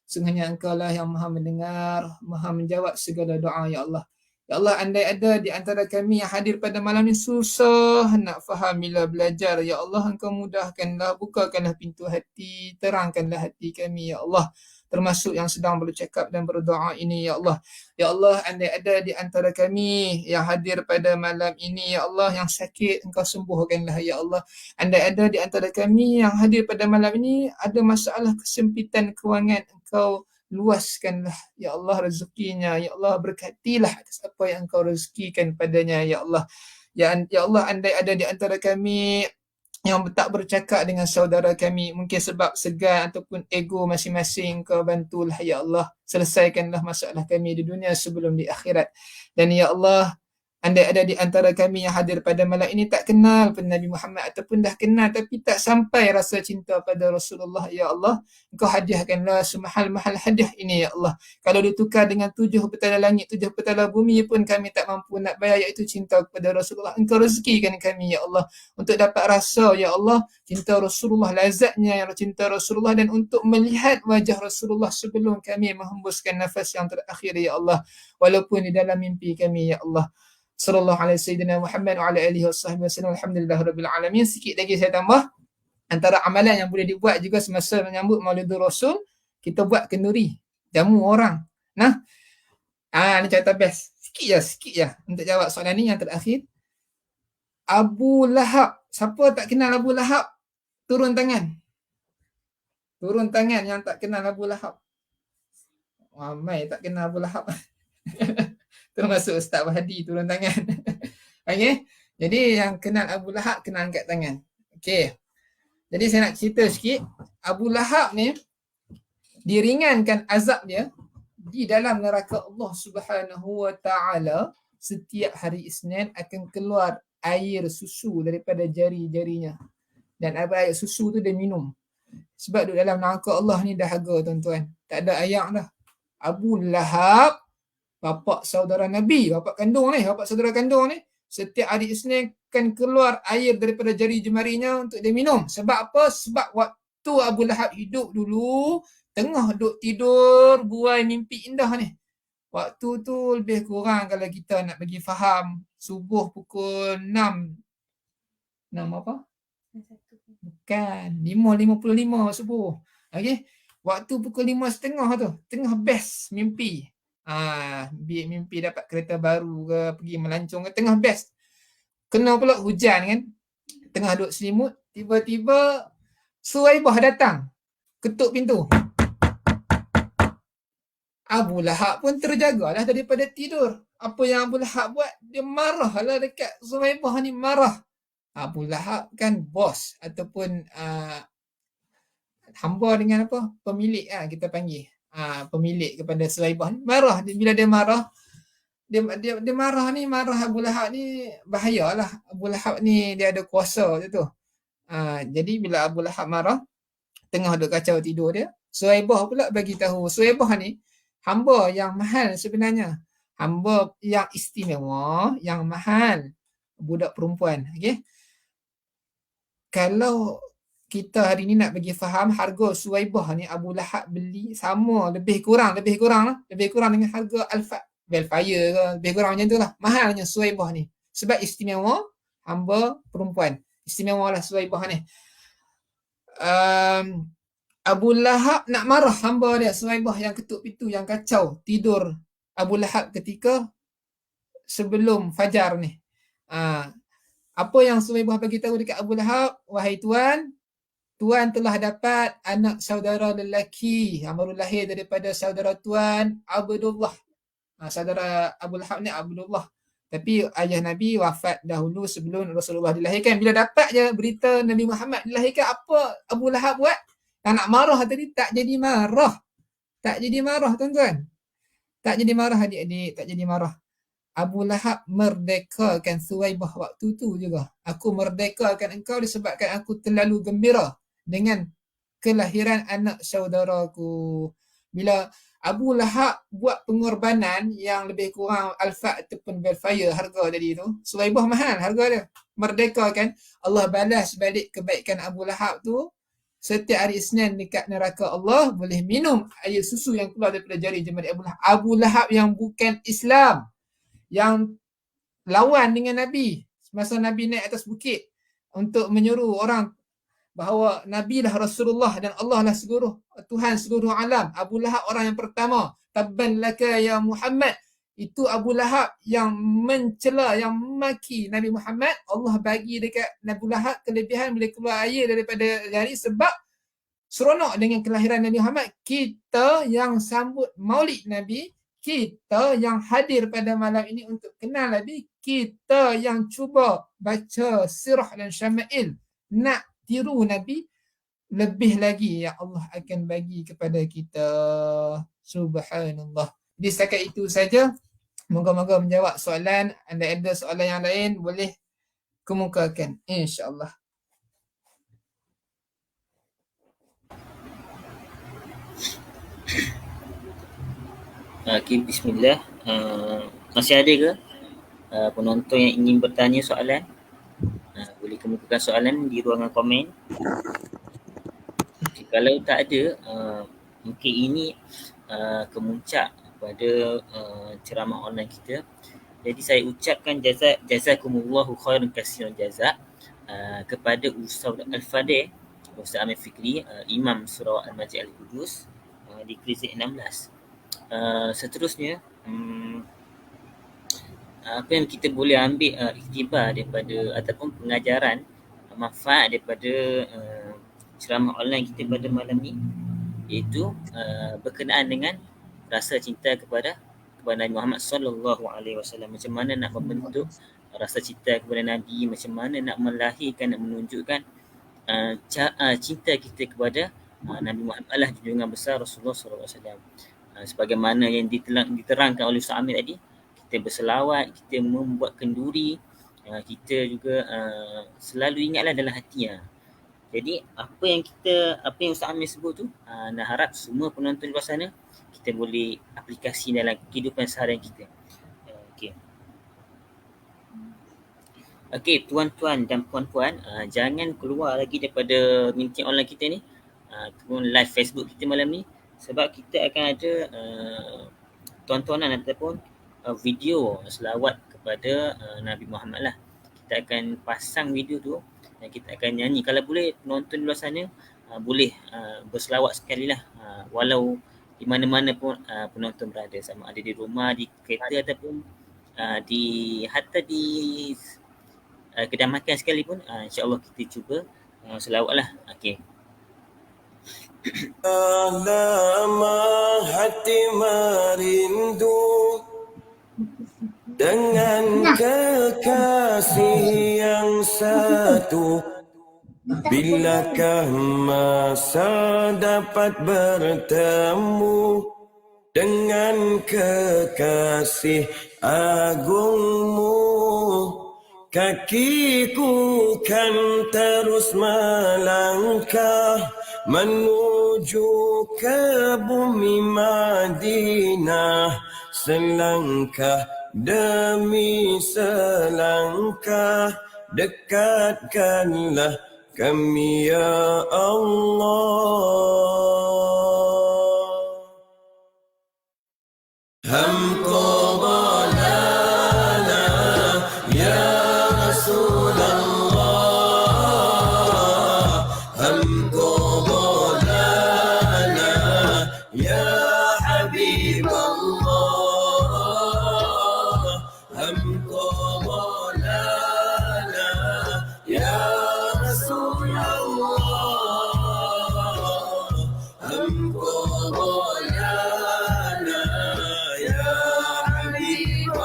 Sungguhnya engkau lah yang maha mendengar, maha menjawab segala doa, ya Allah. Ya Allah, andai ada di antara kami yang hadir pada malam ni susah nak faham bila belajar, ya Allah, engkau mudahkanlah, bukakanlah pintu hati, terangkanlah hati kami, ya Allah. Termasuk yang sedang bercakap dan berdoa ini, ya Allah. Ya Allah, andai ada di antara kami yang hadir pada malam ini, ya Allah, yang sakit, engkau sembuhkanlah, ya Allah. Andai ada di antara kami yang hadir pada malam ini ada masalah kesempitan kewangan, engkau luaskanlah, ya Allah, rezekinya, ya Allah, berkatilah atas apa yang engkau rezekikan padanya, ya Allah. Ya Allah, andai ada di antara kami yang tak bercakap dengan saudara kami, mungkin sebab segan ataupun ego masing-masing, kau bantulah ya Allah, selesaikanlah masalah kami di dunia sebelum di akhirat. Dan ya Allah, andai ada di antara kami yang hadir pada malam ini tak kenal pun Nabi Muhammad, ataupun dah kenal tapi tak sampai rasa cinta pada Rasulullah, ya Allah, engkau hadiahkanlah semahal-mahal hadiah ini, ya Allah. Kalau ditukar dengan 7 petala langit, 7 petala bumi pun kami tak mampu nak bayar, iaitu cinta kepada Rasulullah. Engkau rezekikan kami, ya Allah, untuk dapat rasa, ya Allah, cinta Rasulullah, lazatnya yang cinta Rasulullah, dan untuk melihat wajah Rasulullah sebelum kami menghembuskan nafas yang terakhir, ya Allah, walaupun di dalam mimpi kami, ya Allah. Sallallahu alaihi Sayyidina Muhammad wa ala alihi wasallam. Alhamdulillah rabbil alamin. Sikit lagi saya tambah, antara amalan yang boleh dibuat juga semasa menyambut Maulidul Rasul, kita buat kenduri, jamu orang. Nah, ni cerita best. Sikit je untuk jawab soalan ni yang terakhir. Abu Lahab. Siapa tak kenal Abu Lahab? Turun tangan. Turun tangan yang tak kenal Abu Lahab. Ramai tak kenal Abu Lahab. Termasuk Ustaz Wahdi turun tangan. Okey. Jadi yang kenal Abu Lahab kena angkat tangan. Okey. Jadi saya nak cerita sikit. Abu Lahab ni diringankan azab dia di dalam neraka Allah Subhanahu Wa Taala. Setiap hari Isnin akan keluar air susu daripada jari-jarinya. Dan air susu tu dia minum. Sebab duduk dalam neraka Allah ni dahaga tuan-tuan. Tak ada ayak dah. Abu Lahab, bapa saudara Nabi, bapa kandung ni, bapa saudara kandung ni, setiap hari Isnin akan keluar air daripada jari jemarinya untuk dia minum. Sebab apa? Sebab waktu Abu Lahab hidup dulu, tengah duduk tidur, buai mimpi indah ni. Waktu tu lebih kurang kalau kita nak bagi faham, subuh pukul 6. 6 apa? Bukan, 5.55 subuh. Okey. Waktu pukul 5.30 tu, tengah best mimpi. Mimpi dapat kereta baru ke, pergi melancong ke, tengah best. Kena pula hujan kan. Tengah duduk selimut, tiba-tiba Suwaibah datang. Ketuk pintu. Abu Lahab pun terjagalah daripada tidur. Apa yang Abu Lahab buat? Dia marahlah dekat Suwaibah ni, marah. Abu Lahab kan bos ataupun hamba dengan apa? Pemilik kita panggil. Pemilik kepada Suwaibah ni marah. Bila dia marah, dia marah ni, marah Abu Lahab ni bahayalah. Abu Lahab ni dia ada kuasa macam tu. Jadi bila Abu Lahab marah, tengah duk kacau tidur dia, Suwaibah pula bagi tahu. Suwaibah ni hamba yang mahal sebenarnya. Hamba yang istimewa, yang mahal. Budak perempuan. Okey. Kalau kita hari ni nak bagi faham harga Suwaibah ni Abu Lahab beli sama lebih kurang dengan harga Velfire ke, lebih kurang macam tu lah. Mahalnya Suwaibah ni. Sebab istimewa, hamba perempuan. Istimewa lah Suwaibah ni. Abu Lahab nak marah hamba dia, Suwaibah yang ketuk pintu, yang kacau tidur Abu Lahab ketika sebelum fajar ni. Apa yang Suwaibah bagi tahu dekat Abu Lahab? Wahai tuan, tuan telah dapat anak saudara lelaki yang baru lahir daripada saudara tuan Abdullah. Saudara Abu Lahab ni Abdullah. Tapi ayah Nabi wafat dahulu sebelum Rasulullah dilahirkan. Bila dapat je berita Nabi Muhammad dilahirkan, apa Abu Lahab buat? Yang nak marah tadi tak jadi marah. Tak jadi marah tuan-tuan. Tak jadi marah adik-adik, tak jadi marah. Abu Lahab merdekakan Suwaibah waktu tu juga. Aku merdekakan engkau disebabkan aku terlalu gembira dengan kelahiran anak saudaraku. Bila Abu Lahab buat pengorbanan yang lebih kurang Alfa ataupun Velfire harga tadi tu, Suwaibah mahal harga dia. Merdekakan, Allah balas balik kebaikan Abu Lahab tu. Setiap hari Isnin dekat neraka Allah boleh minum air susu yang keluar daripada jari jemari Abu Lahab. Abu Lahab yang bukan Islam, yang lawan dengan Nabi semasa Nabi naik atas bukit untuk menyuruh orang bahawa Nabi lah Rasulullah dan Allah lah Tuhan seluruh alam. Abu Lahab orang yang pertama. Tabban laka ya Muhammad. Itu Abu Lahab yang mencela, yang memaki Nabi Muhammad. Allah bagi dekat Abu Lahab kelebihan boleh keluar air daripada jari sebab seronok dengan kelahiran Nabi Muhammad. Kita yang sambut maulid Nabi, kita yang hadir pada malam ini untuk kenal Nabi, kita yang cuba baca sirah dan syama'il nak tiru Nabi, lebih lagi yang Allah akan bagi kepada kita. Subhanallah. Jadi setakat itu saja. Moga-moga menjawab soalan. Anda ada soalan yang lain boleh kemukakan, insya-Allah. Okay, bismillah. Masih ada ke penonton yang ingin bertanya soalan? Boleh kemukakan soalan di ruangan komen. Okay, kalau tak ada, mungkin ini kemuncak pada ceramah online kita. Jadi saya ucapkan jazakumullahu khairan kasiran jazak kepada Ustaz Al-Fadil, Ustaz Amir Fikri, Imam Surau Al-Masjid Al-Qudus di Krizik 16. Seterusnya apa yang kita boleh ambil iktibar daripada ataupun pengajaran manfaat daripada ceramah online kita pada malam ni, iaitu berkenaan dengan rasa cinta kepada Nabi Muhammad sallallahu alaihi wasallam. Macam mana nak membentuk rasa cinta kepada Nabi, macam mana nak melahirkan, nak menunjukkan cinta kita kepada Nabi Muhammad lah, junjungan besar Rasulullah sallallahu alaihi wasallam. Sebagaimana yang diterangkan oleh Ustaz Amir tadi, kita berselawat, kita membuat kenduri, kita juga selalu ingatlah dalam hati. Jadi apa yang Ustaz Amir sebut tu, nak harap semua penonton di luar sana kita boleh aplikasi dalam kehidupan seharian kita. Okey, tuan-tuan dan puan-puan, jangan keluar lagi daripada meeting online kita ni, ataupun live Facebook kita malam ni, sebab kita akan ada tontonan ataupun video selawat kepada Nabi Muhammad lah. Kita akan pasang video tu dan kita akan nyanyi. Kalau boleh penonton di luar sana boleh berselawat sekali lah, walau di mana-mana pun penonton berada, sama ada di rumah, di kereta ataupun di kedai makan sekalipun, insya-Allah kita cuba selawat lah. Okey. Lama hati merindu dengan kekasih yang satu. Bilakah masa dapat bertemu dengan kekasih agungmu? Kakiku kan terus melangkah menuju ke bumi Madinah, selangkah demi selangkah dekatkanlah kami ya Allah. Hamko bolana ya Rasulullah, hamko bolana ya Habibullah, hamko bolana ya Rasulullah, hamko bolana ya Habibullah.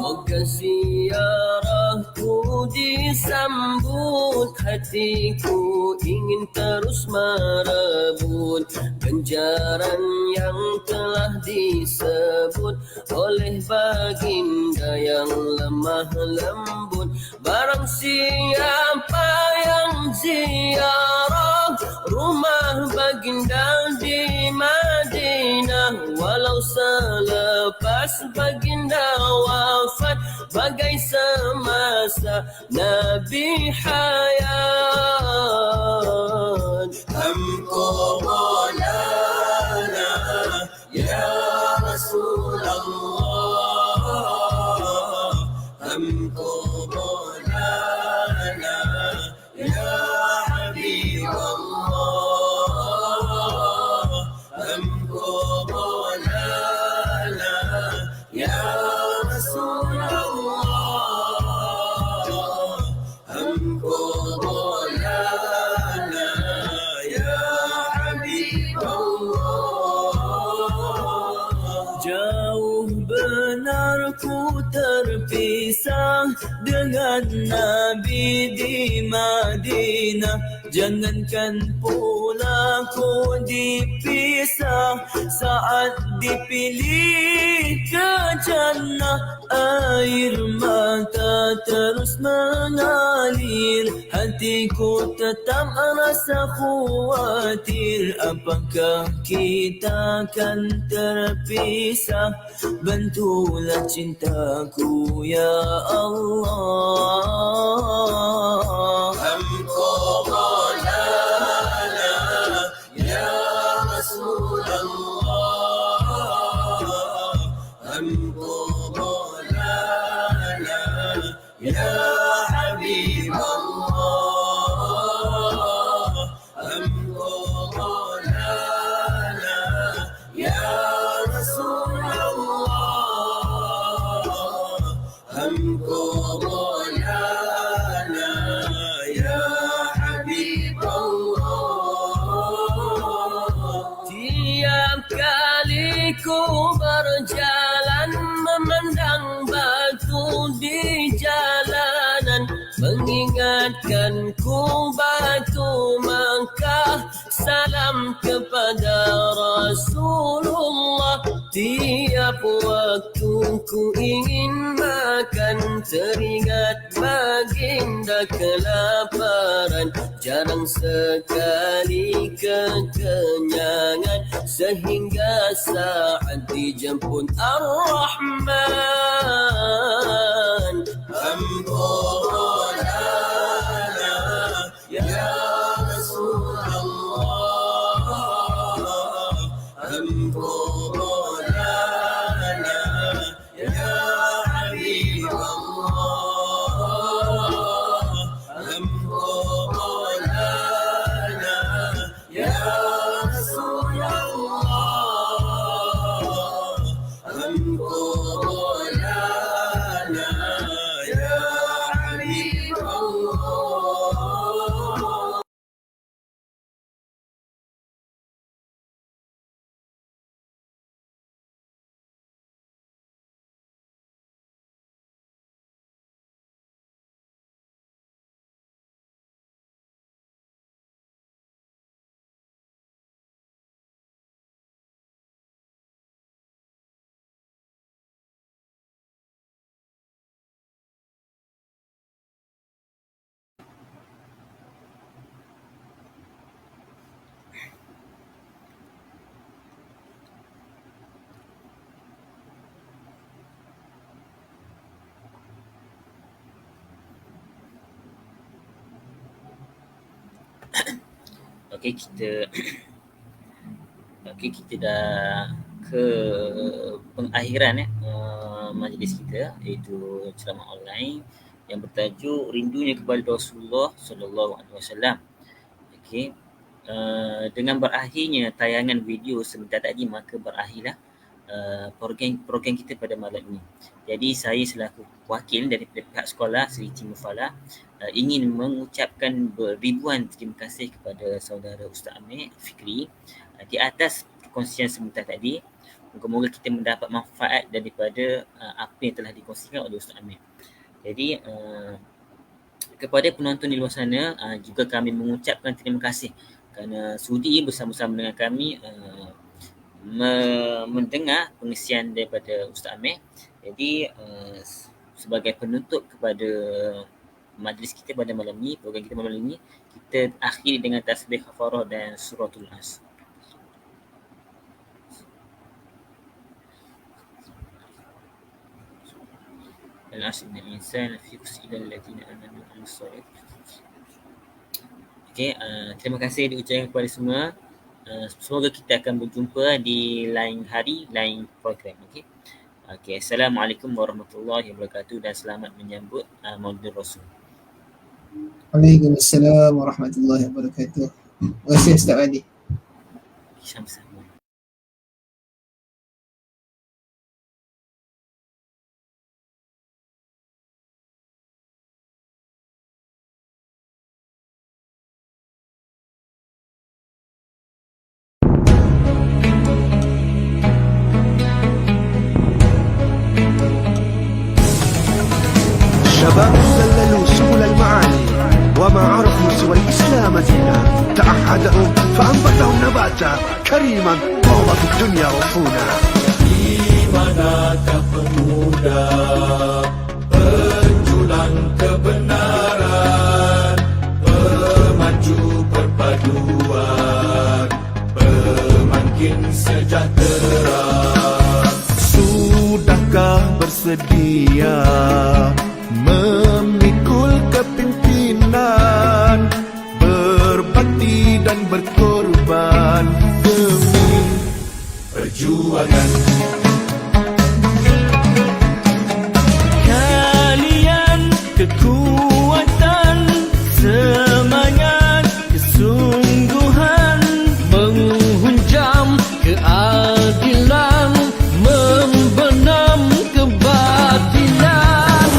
Moga ziarahku disambut, hatiku ingin terus merebut ganjaran yang telah disebut oleh baginda yang lemah lembut. Barang siapa yang ziarah rumah baginda di Madinah, walau selepas baginda wafat, bagai semasa Nabi hayat. Hamko bolana ya Rasulullah, hamko bolana ya Habibullah, hamko bolana ya Rasulullah, hamko bolana ya Habibullah. Jauh benar ku terpisah dengan Nabi di Madinah, jangankan pula ku dipisah saat dipilih ke jannah. Air mata terus mengalir, hatiku tetap merasa khawatir, apakah kita akan terpisah? Bantulah cintaku ya Allah. Hamko bolana ya Rasulullah, hamko bolana ya Habibullah, hamko bolana ya Rasulullah, أمطر لنا يا حبيب الله. Tiap kali ku berjalan memandang batu di jalanan, mengingatkanku batu Makkah, salam kepada Rasulullah. Tiap waktu ku ingin makan, teringat baginda kelaparan, jarang sekali kekenyangan, sehingga saat dijemput Ar-Rahman. Ampunlah ya Rasulullah, ampunlah ya Habib Allah, ampunlah ya Rasulullah, ampunlah ya Habib Allah. Kita dah ke pengakhiran majlis kita, iaitu ceramah online yang bertajuk Rindunya kepada Rasulullah sallallahu alaihi wasallam. Dengan berakhirnya tayangan video sebentar tadi, maka berakhirlah program kita pada malam ini. Jadi saya selaku wakil dari pihak sekolah Sri Timur Falah ingin mengucapkan beribuan terima kasih kepada saudara Ustaz Amir Fikri di atas perkongsian sebentar tadi. Moga-moga kita mendapat manfaat daripada apa yang telah dikongsikan oleh Ustaz Amir. Jadi kepada penonton di luar sana juga kami mengucapkan terima kasih kerana sudi bersama-sama dengan kami mendengar pengisian daripada Ustaz Amir. Jadi sebagai penutup kepada majlis kita pada malam ini, program kita malam ini, kita akhiri dengan tasbih kafarah dan suratul As. Al-Asr innal insana lafi khusr illa alladziina aamanu wa 'amilus shalihaati. Terima kasih diucapkan kepada semua. Semoga kita akan berjumpa di lain hari, lain program. Assalamualaikum warahmatullahi wabarakatuh dan selamat menyambut Maulid Rasul. Waalaikumsalam warahmatullahi wabarakatuh. Terima kasih Ustaz Adi. Sama-sama. شباب سللوا سبل المعالي وما عرفوا سوى الإسلام دينا، تعهدهم فأنبتهم نباتا كريما طابت الدنيا وفونا. Di manakah pemuda penjulang kebenaran, pemaju perpaduan, pemangkin sejahtera. Sudahkah bersedia memikul kepimpinan, berbakti dan berkorban demi Perjuangan kalian, kekuatan, semangat, kesungguhan, menghunjam keadilan, membenam kebatilan.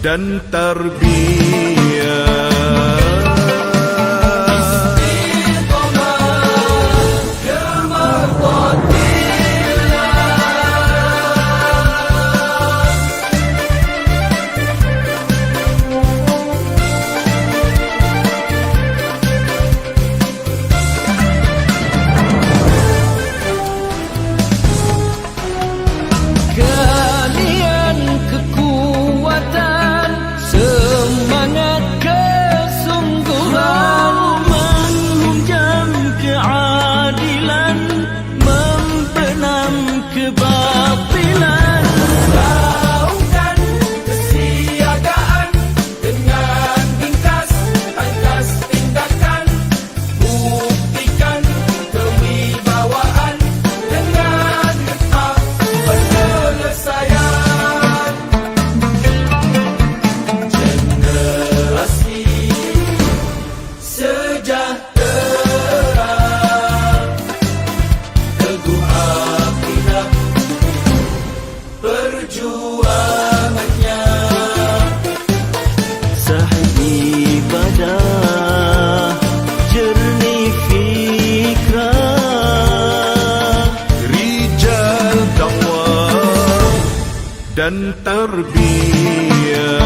dan tarbiyah. Dan tarbiyah.